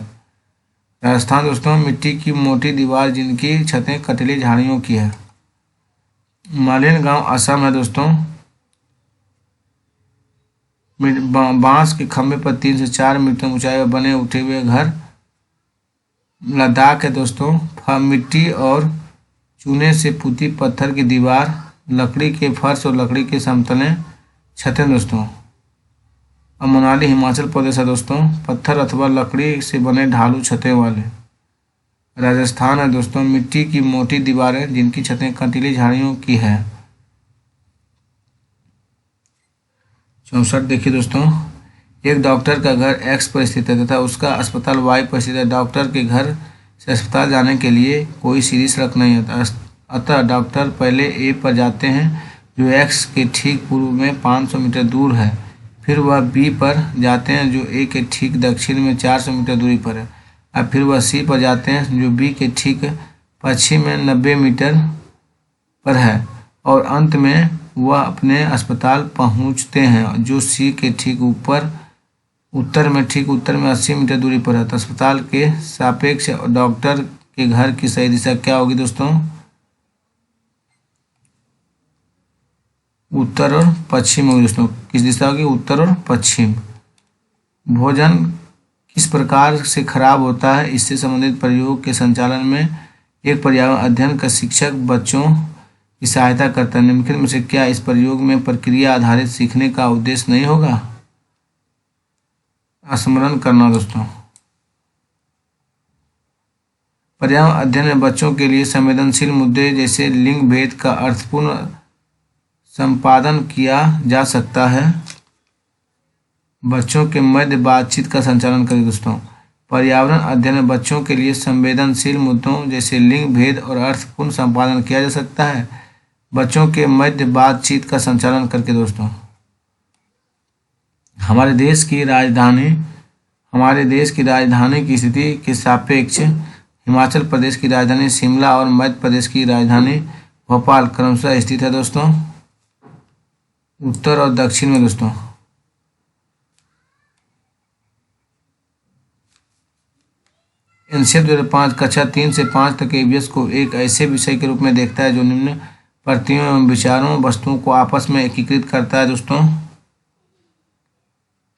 राजस्थान दोस्तों, मिट्टी की मोटी दीवार जिनकी छतें कंटीली झाड़ियों की है। मालिन गांव असम है दोस्तों। बांस के खंभे पर 3 से 4 मीटर ऊंचाई पर बने उठे हुए घर। लद्दाख है दोस्तों, मिट्टी और चूने से पुती पत्थर की दीवार, लकड़ी के फर्श और लकड़ी के समतलें छतें दोस्तों। अब मनाली हिमाचल प्रदेश है दोस्तों, पत्थर अथवा लकड़ी से बने ढालू छतें वाले। राजस्थान है दोस्तों, मिट्टी की मोटी दीवारें जिनकी छतें कंटीली झाड़ियों की है। 64 देखिए दोस्तों। एक डॉक्टर का घर एक्स पर स्थित है तथा उसका अस्पताल वाई पर स्थित है। डॉक्टर के घर से अस्पताल जाने के लिए कोई सीधी सड़क नहीं है, अतः डॉक्टर पहले ए पर जाते हैं जो एक्स के ठीक पूर्व में 500 मीटर दूर है। फिर वह बी पर जाते हैं जो ए के ठीक दक्षिण में 400 मीटर दूरी पर है। अब फिर वह सी पर जाते हैं जो बी के ठीक पश्चिम में 90 मीटर पर है। और अंत में वह अपने अस्पताल पहुंचते हैं जो सी के ठीक उत्तर में 80 मीटर दूरी पर है। तो अस्पताल के सापेक्ष डॉक्टर के घर की सही दिशा क्या होगी दोस्तों? उत्तर और पश्चिम होगी दोस्तों। किस दिशा होगी? उत्तर और पश्चिम। भोजन किस प्रकार से खराब होता है, इससे संबंधित प्रयोग के संचालन में एक पर्यावरण अध्ययन का शिक्षक बच्चों की सहायता करता है। निम्नलिखित में से क्या इस प्रयोग में प्रक्रिया आधारित सीखने का उद्देश्य नहीं होगा? स्मरण करना दोस्तों। पर्यावरण अध्ययन में बच्चों के लिए संवेदनशील मुद्दे जैसे लिंग भेद का अर्थपूर्ण संपादन किया जा सकता है। बच्चों के मध्य बातचीत का संचालन करें दोस्तों। पर्यावरण अध्ययन में बच्चों के लिए संवेदनशील मुद्दों जैसे लिंग भेद और अर्थपूर्ण संपादन किया जा सकता है। बच्चों के मध्य बातचीत का संचालन करके दोस्तों। हमारे देश की राजधानी की स्थिति के सापेक्ष हिमाचल प्रदेश की राजधानी शिमला और मध्य प्रदेश की राजधानी भोपाल क्रमशः स्थित है दोस्तों, उत्तर और दक्षिण में दोस्तों। एनसीईआरटी 2005 कक्षा 3 से 5 तक ईवीएस को एक ऐसे विषय के रूप में देखता है जो निम्न प्रतियों एवं विचारों वस्तुओं को आपस में एकीकृत करता है दोस्तों।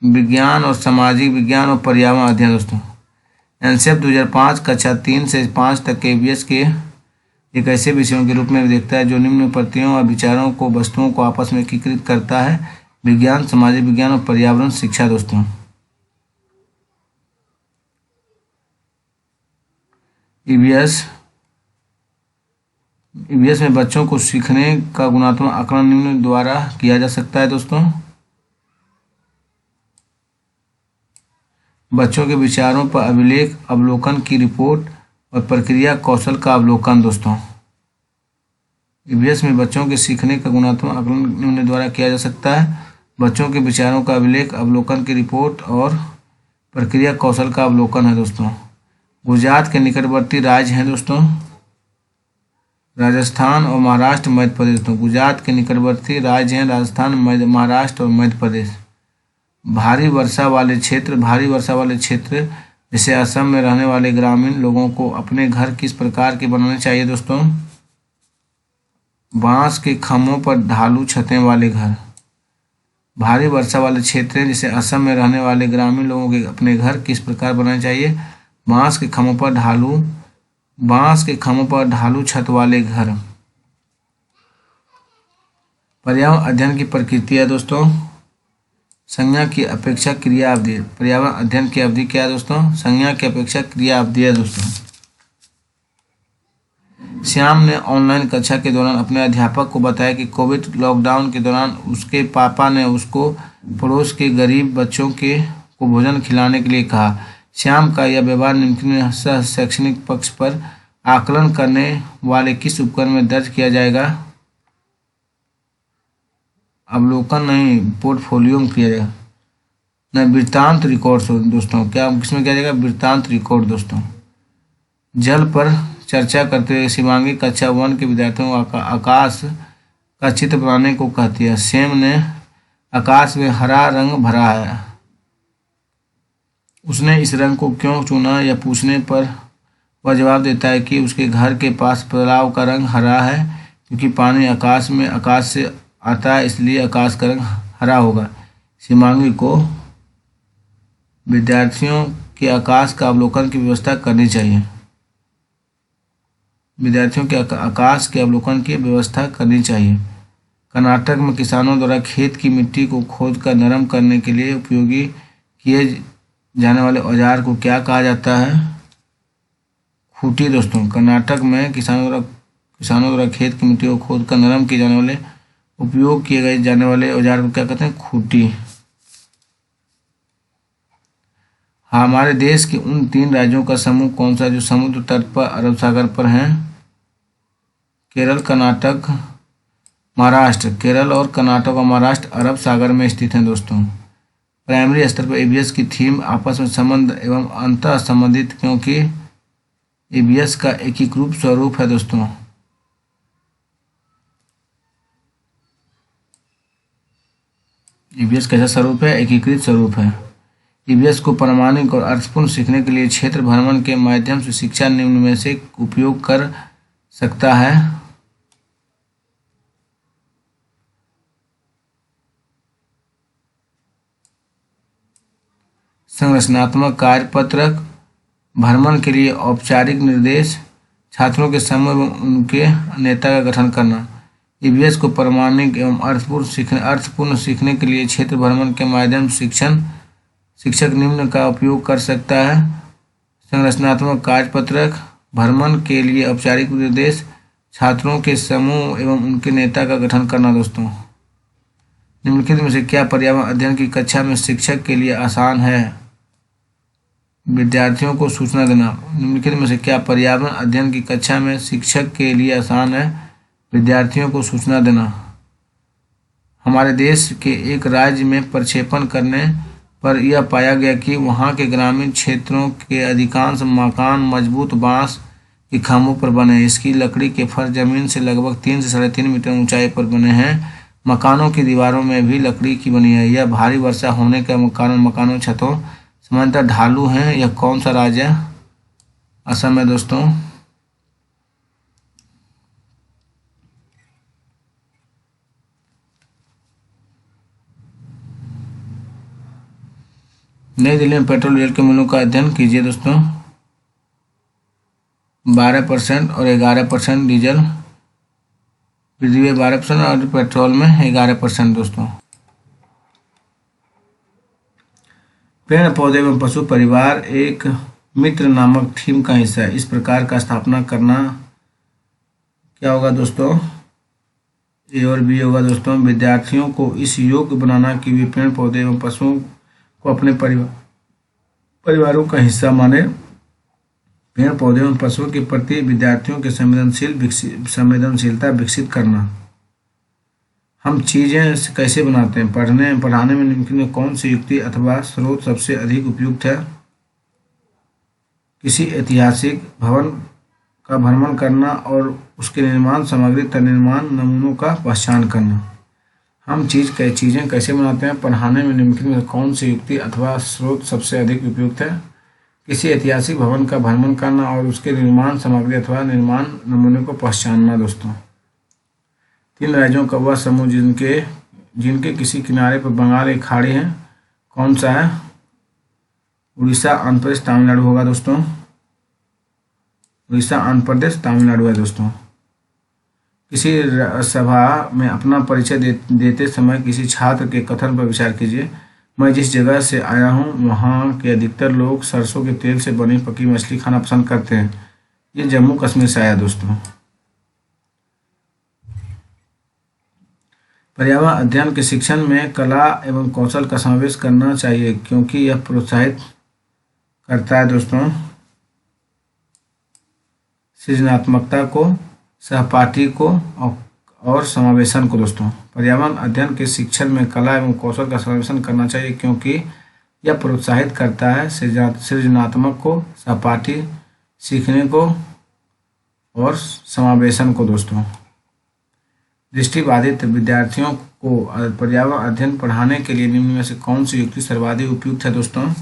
विज्ञान और सामाजिक विज्ञान और पर्यावरण अध्ययन दोस्तों। एनसीईआरटी 2005 कक्षा 3 से 5 तक ईवीएस के एक ऐसे विषयों के रूप में देखता है जो निम्न प्रतियों और विचारों को वस्तुओं को आपस में एकीकृत करता है। विज्ञान, सामाजिक विज्ञान और पर्यावरण शिक्षा दोस्तों। ईवीएस में बच्चों को सीखने का गुणात्मक आकलन निम्न द्वारा किया जा सकता है दोस्तों। बच्चों के विचारों पर अभिलेख, अवलोकन की रिपोर्ट और प्रक्रिया कौशल का अवलोकन दोस्तों। ईवीएस में बच्चों के सीखने का गुणात्मक आकलन निम्न द्वारा किया जा सकता है। बच्चों के विचारों का अभिलेख, अवलोकन की रिपोर्ट और प्रक्रिया कौशल का अवलोकन है दोस्तों। गुजरात के निकटवर्ती राज्य हैं दोस्तों राजस्थान और महाराष्ट्र, मध्य प्रदेश दोस्तों। गुजरात के निकटवर्ती राज्य हैं राजस्थान, महाराष्ट्र और मध्य प्रदेश। भारी वर्षा वाले क्षेत्र जैसे असम में रहने वाले ग्रामीण लोगों को अपने घर किस प्रकार के बनाने चाहिए दोस्तों? बांस के खम्भों पर ढालू छतें वाले घर। भारी वर्षा वाले क्षेत्र जैसे असम में रहने वाले ग्रामीण लोगों के अपने घर किस प्रकार बनाने चाहिए? बांस के खम्भों पर ढालू छत वाले घर। पर्यावरण अध्ययन की प्रकृति है दोस्तों। संज्ञा की अपेक्षा क्रिया अवधि। पर्यावरण अध्ययन की अवधि क्या है दोस्तों? संज्ञा की अपेक्षा क्रिया अवधि है दोस्तों। श्याम ने ऑनलाइन कक्षा के दौरान अपने अध्यापक को बताया कि कोविड लॉकडाउन के दौरान उसके पापा ने उसको पड़ोस के गरीब बच्चों को भोजन खिलाने के लिए कहा। श्याम का यह व्यवहार निम्नलिखित शैक्षणिक पक्ष पर आकलन करने वाले किस उपकरण में दर्ज किया जाएगा? अवलोकन नहीं, पोर्टफोलियो में किया जाएगा। नहीं, वृत्तांत रिकॉर्ड दोस्तों। क्या किसमें किया जाएगा? वृत्तांत रिकॉर्ड दोस्तों। जल पर चर्चा करते हुए शिवांगी कक्षा 1 के विद्यार्थियों को आकाश का चित्र बनाने को कहती है। सेम ने आकाश में हरा रंग भरा है। उसने इस रंग को क्यों चुना यह पूछने पर वह जवाब देता है कि उसके घर के पास तालाब का रंग हरा है क्योंकि पानी आकाश से आता है, इसलिए आकाश का रंग हरा होगा। शिवांगी को विद्यार्थियों के आकाश का अवलोकन की व्यवस्था करनी चाहिए। कर्नाटक में किसानों द्वारा खेत की मिट्टी को खोदकर नरम करने के लिए उपयोगी किए जाने वाले औजार को क्या कहा जाता है? खूंटी दोस्तों। कर्नाटक में किसानों द्वारा खेत की मिट्टी को खोदकर नरम किए जाने वाले उपयोग किए जाने वाले औजार को क्या कहते हैं? खूंटी। हमारे देश के उन 3 राज्यों का समूह कौन सा जो समुद्र तट पर अरब सागर पर हैं? केरल, कर्नाटक, महाराष्ट्र। केरल और कर्नाटक और महाराष्ट्र अरब सागर में स्थित हैं दोस्तों। प्राइमरी स्तर पर ईवीएस की थीम आपस में संबंध एवं अंतः संबंधित क्योंकि ईवीएस का एकीकृत स्वरूप है दोस्तों। ईवीएस कैसा स्वरूप है? एकीकृत स्वरूप है। ईवीएस को प्रामाणिक और अर्थपूर्ण सीखने के लिए क्षेत्र भ्रमण के माध्यम से शिक्षा निम्न में से उपयोग कर सकता है। संरचनात्मक कार्य पत्रक, भ्रमण के लिए औपचारिक निर्देश, छात्रों के समूह एवं उनके नेता का गठन करना। ईवीएस को प्रामाणिक एवं अर्थपूर्ण सीखने के लिए क्षेत्र भ्रमण के माध्यम शिक्षक निम्न का उपयोग कर सकता है। संरचनात्मक कार्य पत्रक, भ्रमण के लिए औपचारिक निर्देश, छात्रों के समूह एवं उनके नेता का गठन करना। दोस्तों, निम्नलिखित में से क्या पर्यावरण अध्ययन की कक्षा में शिक्षक के लिए आसान है? विद्यार्थियों को सूचना देना। निम्नलिखित में से क्या पर्यावरण अध्ययन की कक्षा में शिक्षक के लिए आसान है? विद्यार्थियों को सूचना देना। हमारे देश के एक राज्य में प्रक्षेपण करने पर यह पाया गया कि वहाँ के ग्रामीण क्षेत्रों के अधिकांश मकान मजबूत बांस के खंभों पर बने हैं। इसकी लकड़ी के फर्श जमीन से लगभग 3 से 3.5 मीटर ऊंचाई पर बने हैं। मकानों की दीवारों में भी लकड़ी की बनी है। यह भारी वर्षा होने के कारण मकानों छतों सामान्यतः ढालू हैं। यह कौन सा राज्य है? असम है दोस्तों। नई दिल्ली में पेट्रोल डीजल के मूल्यों का अध्ययन कीजिए। दोस्तों, 12% और 11% डीजल, बिजली में 12% और पेट्रोल में 11%। दोस्तों, पेड़ पौधे एवं पशु परिवार एक मित्र नामक थीम का हिस्सा है। इस प्रकार का स्थापना करना क्या होगा दोस्तों? ए और बी होगा। दोस्तों, विद्यार्थियों को इस योग्य बनाना कि वे पेड़ पौधे एवं पशुओं को अपने परिवारों का हिस्सा माने। पेड़ पौधे एवं पशुओं के प्रति विद्यार्थियों के संवेदनशीलता विकसित करना। हम चीजें कैसे बनाते हैं? पढ़ाने में निम्नलिखित में कौन सी युक्ति अथवा स्रोत सबसे अधिक उपयुक्त है? किसी ऐतिहासिक भवन का भ्रमण करना और उसके निर्माण सामग्री तथा निर्माण नमूनों का पहचान करना। हम चीजें कैसे बनाते हैं? पढ़ाने में निम्नलिखित में कौन सी युक्ति अथवा स्रोत सबसे अधिक उपयुक्त है? किसी ऐतिहासिक भवन का भ्रमण करना और उसके निर्माण सामग्री अथवा निर्माण नमूने को पहचानना। दोस्तों, 3 राज्यों का वह समूह जिनके किसी किनारे पर बंगाल की खाड़ी है, कौन सा है? उड़ीसा, आंध्र प्रदेश, तमिलनाडु होगा। दोस्तों, उड़ीसा, आंध्र प्रदेश, तमिलनाडु है। दोस्तों, किसी सभा में अपना परिचय देते समय किसी छात्र के कथन पर विचार कीजिए। मैं जिस जगह से आया हूँ वहाँ के अधिकतर लोग सरसों के तेल से बनी पकी मछली खाना पसंद करते हैं। ये जम्मू कश्मीर से आया। दोस्तों, पर्यावरण अध्ययन के शिक्षण में कला एवं कौशल का समावेश करना चाहिए क्योंकि यह प्रोत्साहित करता है। दोस्तों, सृजनात्मकता को, सहपाठी को और समावेशन को। दोस्तों, पर्यावरण अध्ययन के शिक्षण में कला एवं कौशल का समावेशन करना चाहिए क्योंकि यह प्रोत्साहित करता है सृजनात्मक को, सहपाठी सीखने को और समावेशन को। दोस्तों, दृष्टिबाधित विद्यार्थियों को पर्यावरण अध्ययन पढ़ाने के लिए निम्न में से कौन सी युक्ति सर्वाधिक उपयुक्त है? दोस्तों,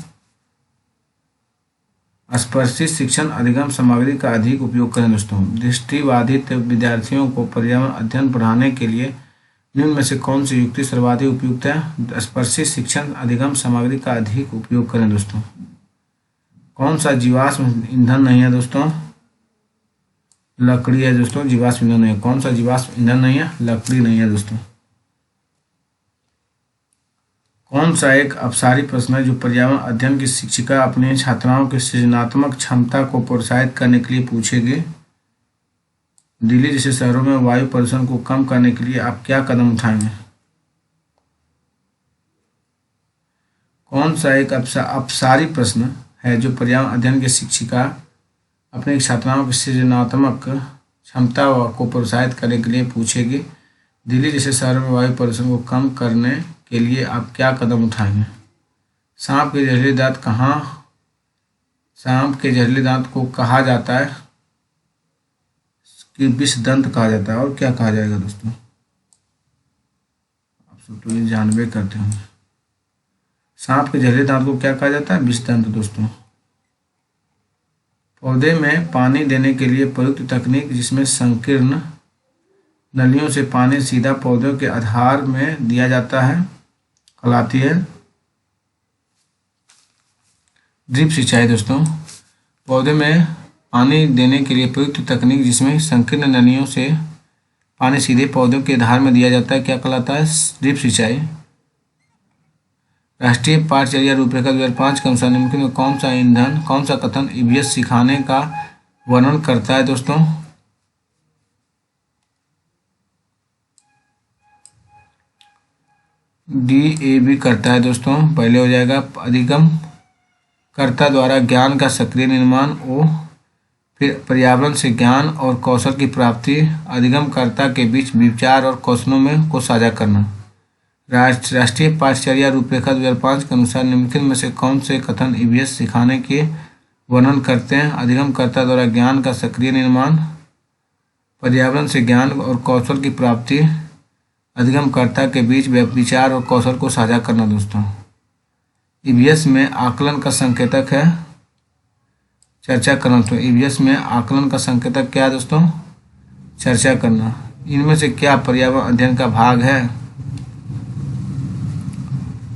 स्पर्शी शिक्षण अधिगम सामग्री का अधिक उपयोग करें। दोस्तों, दृष्टिबाधित विद्यार्थियों को पर्यावरण अध्ययन पढ़ाने के लिए निम्न में से कौन सी युक्ति सर्वाधिक उपयुक्त है? स्पर्शी शिक्षण अधिगम सामग्री का अधिक उपयोग करें। दोस्तों, कौन सा जीवाश्म ईंधन नहीं है? दोस्तों, लकड़ी है। दोस्तों, जीवाश्म ईंधन नहीं है। कौन सा जीवाश्म ईंधन नहीं है? लकड़ी नहीं है। दोस्तों, कौन सा एक अपसारी प्रश्न है जो पर्यावरण अध्ययन की शिक्षिका अपने छात्राओं की सृजनात्मक क्षमता को प्रोत्साहित करने के लिए पूछेगी? दिल्ली जैसे शहरों में वायु प्रदूषण को कम करने के लिए आप क्या कदम उठाएंगे? कौन सा एक अपसारी प्रश्न है जो पर्यावरण अध्ययन की शिक्षिका अपने छात्राओं की सृजनात्मक क्षमता को प्रोत्साहित करने के लिए पूछेगी? दिल्ली जैसे शहरों में वायु प्रदूषण को कम करने के लिए आप क्या कदम उठाएंगे? सांप के जहरीले दांत को कहा जाता है कि विष दंत कहा जाता है और क्या कहा जाएगा? दोस्तों, आप सब तो ये जानबे करते होंगे। सांप के जहरीले दांत को क्या कहा जाता है? विष दंत। दोस्तों, पौधे में पानी देने के लिए प्रयुक्त तकनीक जिसमें संकीर्ण नलियों से पानी सीधा पौधों के आधार में दिया जाता है कहलाती है? ड्रिप सिंचाई दोस्तों, पौधे में पानी देने के लिए प्रयुक्त तकनीक जिसमें संकीर्ण नलियों से पानी सीधे पौधों के आधार में दिया जाता है, क्या कहलाता है? ड्रिप सिंचाई। राष्ट्रीय पाठचर्या रूपरेखा 2005 के अनुसार निम्नलिखित में कौन सा कथन ईवीएस सिखाने का वर्णन करता है दोस्तों? DAB करता है दोस्तों, पहले हो जाएगा। अधिगम कर्ता द्वारा ज्ञान का सक्रिय निर्माण, ओ फिर पर्यावरण से ज्ञान और कौशल की प्राप्ति, अधिगमकर्ता के बीच विचार और कौशलों में को साझा करना। राष्ट्रीय पाठचर्या रूपरेखा 2005 के अनुसार निम्नलिखित में से कौन से कथन ईवीएस सिखाने के वर्णन करते हैं? अधिगमकर्ता द्वारा ज्ञान का सक्रिय निर्माण, पर्यावरण से ज्ञान और कौशल की प्राप्ति, अधिगमकर्ता के बीच विचार और कौशल को साझा करना। दोस्तों, ईवीएस में आकलन का संकेतक है चर्चा करना। तो ईवीएस में आकलन का संकेतक क्या है दोस्तों? चर्चा करना। इनमें से क्या पर्यावरण अध्ययन का भाग है?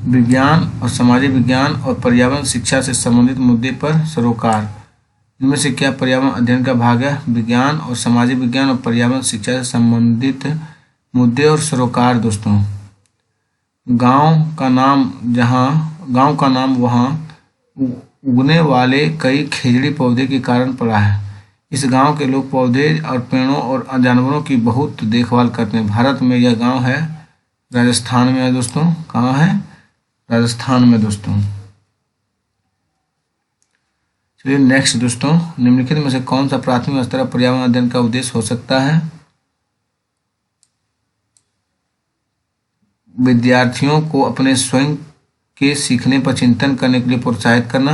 विज्ञान और सामाजिक विज्ञान और पर्यावरण शिक्षा से संबंधित मुद्दे पर सरोकार। इनमें से क्या पर्यावरण अध्ययन का भाग है? विज्ञान और सामाजिक विज्ञान और पर्यावरण शिक्षा से संबंधित मुद्दे और सरोकार। दोस्तों, गांव का नाम वहाँ उगने वाले कई खेजड़ी पौधे के कारण पड़ा है। इस गांव के लोग पौधे और पेड़ों और जानवरों की बहुत देखभाल करते हैं। भारत में यह गांव है, राजस्थान में है दोस्तों। कहाँ है? राजस्थान में दोस्तों। चलिए नेक्स्ट दोस्तों, निम्नलिखित में से कौन सा प्राथमिक स्तर पर्यावरण अध्ययन का उद्देश्य हो सकता है? विद्यार्थियों को अपने स्वयं के सीखने पर चिंतन करने के लिए प्रोत्साहित करना,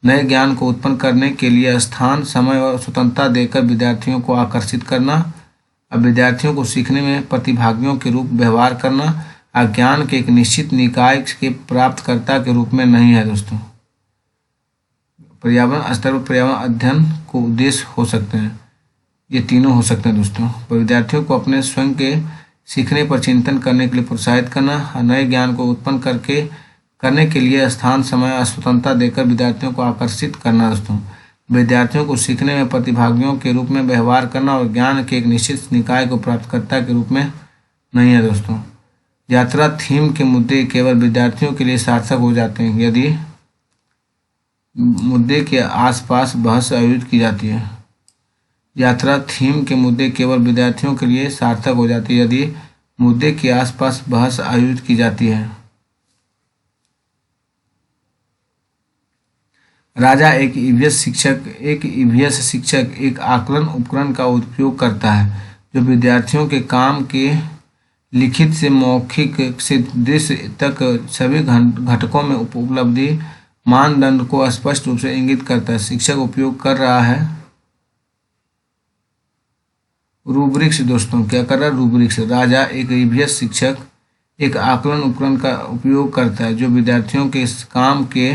नए ज्ञान को उत्पन्न करने के लिए स्थान, समय और स्वतंत्रता देकर विद्यार्थियों को आकर्षित करना, अब विद्यार्थियों को सीखने में प्रतिभागियों के रूप व्यवहार करना, ज्ञान के एक निश्चित निकाय के प्राप्तकर्ता के रूप में नहीं है। दोस्तों, पर्यावरण स्तर पर पर्यावरण अध्ययन को उद्देश्य हो सकते हैं, ये तीनों हो सकते हैं दोस्तों। विद्यार्थियों को अपने स्वयं के सीखने पर चिंतन करने के लिए प्रोत्साहित करना, नए ज्ञान को उत्पन्न करने के लिए स्थान, समय और स्वतंत्रता देकर विद्यार्थियों को आकर्षित करना। दोस्तों, विद्यार्थियों को सीखने में प्रतिभागियों के रूप में व्यवहार करना और ज्ञान के एक निश्चित निकाय को प्राप्तकर्ता के रूप में नहीं है। दोस्तों, यात्रा थीम के मुद्दे केवल विद्यार्थियों के लिए सार्थक हो जाते हैं यदि मुद्दे के आसपास बहस आयोजित की जाती है। यात्रा थीम के मुद्दे केवल विद्यार्थियों के लिए सार्थक हो जाती है यदि मुद्दे के आसपास बहस आयोजित की जाती है। राजा एक ईवीएस शिक्षक एक आकलन उपकरण का उपयोग करता है जो विद्यार्थियों के काम के लिखित से मौखिक से दृश्य तक सभी घटकों में उपलब्धि मानदंड को स्पष्ट रूप से इंगित करता है। शिक्षक उपयोग कर रहा है रूब्रिक्स। दोस्तों, क्या कर रहा है? रूब्रिक्स। राजा एक ईवीएस शिक्षक एक आकलन उपकरण का उपयोग करता है जो विद्यार्थियों के काम के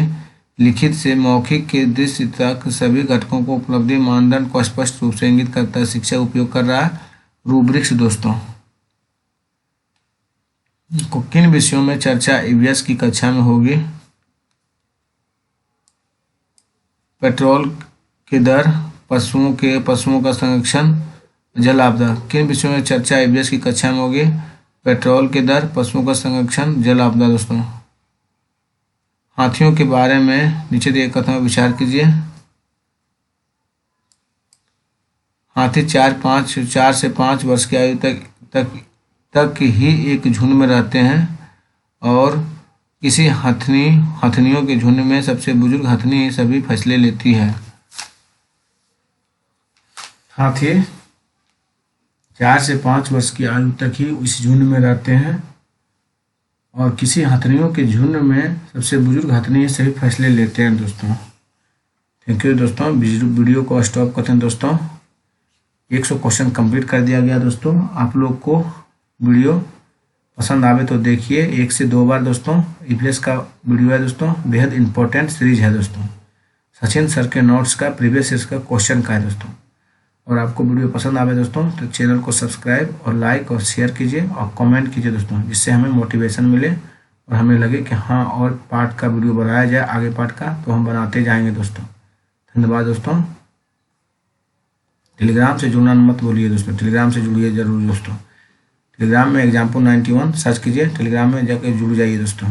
लिखित से मौखिक के दृश्य तक सभी घटकों को उपलब्धि मानदंड को स्पष्ट रूप से इंगित करता है। शिक्षक उपयोग कर रहा है रूब्रिक्स। दोस्तों, किन विषयों में चर्चा ईवीएस की कक्षा में होगी? पेट्रोल की दर, पशुओं का संरक्षण, जल आपदा। किन विषयों में चर्चा ईवीएस की कक्षा में होगी? पेट्रोल की दर, पशुओं का संरक्षण, जल आपदा। दोस्तों, हाथियों के बारे में नीचे दिए कथनों पर विचार कीजिए। हाथी 4 से 5 वर्ष की आयु तक ही एक झुंड में रहते हैं और किसी हथनियों के झुंड में सबसे बुजुर्ग हथनी ही सभी फैसले लेती है। हाथी 4 से 5 वर्ष की आयु तक ही इस झुंड में रहते हैं और किसी हथनियों के झुंड में सबसे बुजुर्ग हथनी ही सभी फैसले लेते हैं। दोस्तों, थैंक यू दोस्तों। वीडियो को स्टॉप करते हैं दोस्तों। 100 क्वेश्चन कंप्लीट कर दिया गया। दोस्तों, आप लोग को वीडियो पसंद आवे तो देखिए 1 से 2 बार। दोस्तों, ईवीएस का वीडियो है दोस्तों, बेहद इंपॉर्टेंट सीरीज है दोस्तों। सचिन सर के नोट्स का प्रीवियस ईयर का क्वेश्चन का है दोस्तों। और आपको वीडियो पसंद आवे दोस्तों तो चैनल को सब्सक्राइब और लाइक और शेयर कीजिए और कमेंट कीजिए दोस्तों, जिससे हमें मोटिवेशन मिले और हमें लगे कि हाँ और पार्ट का वीडियो बनाया जाए आगे पार्ट का, तो हम बनाते जाएंगे दोस्तों। धन्यवाद दोस्तों। टेलीग्राम से जुड़ना मत भूलिए दोस्तों, टेलीग्राम से जुड़िए जरूर दोस्तों। टेलीग्राम में Example 91 सर्च कीजिए, टेलीग्राम में जाकर जुड़ जाइए दोस्तों।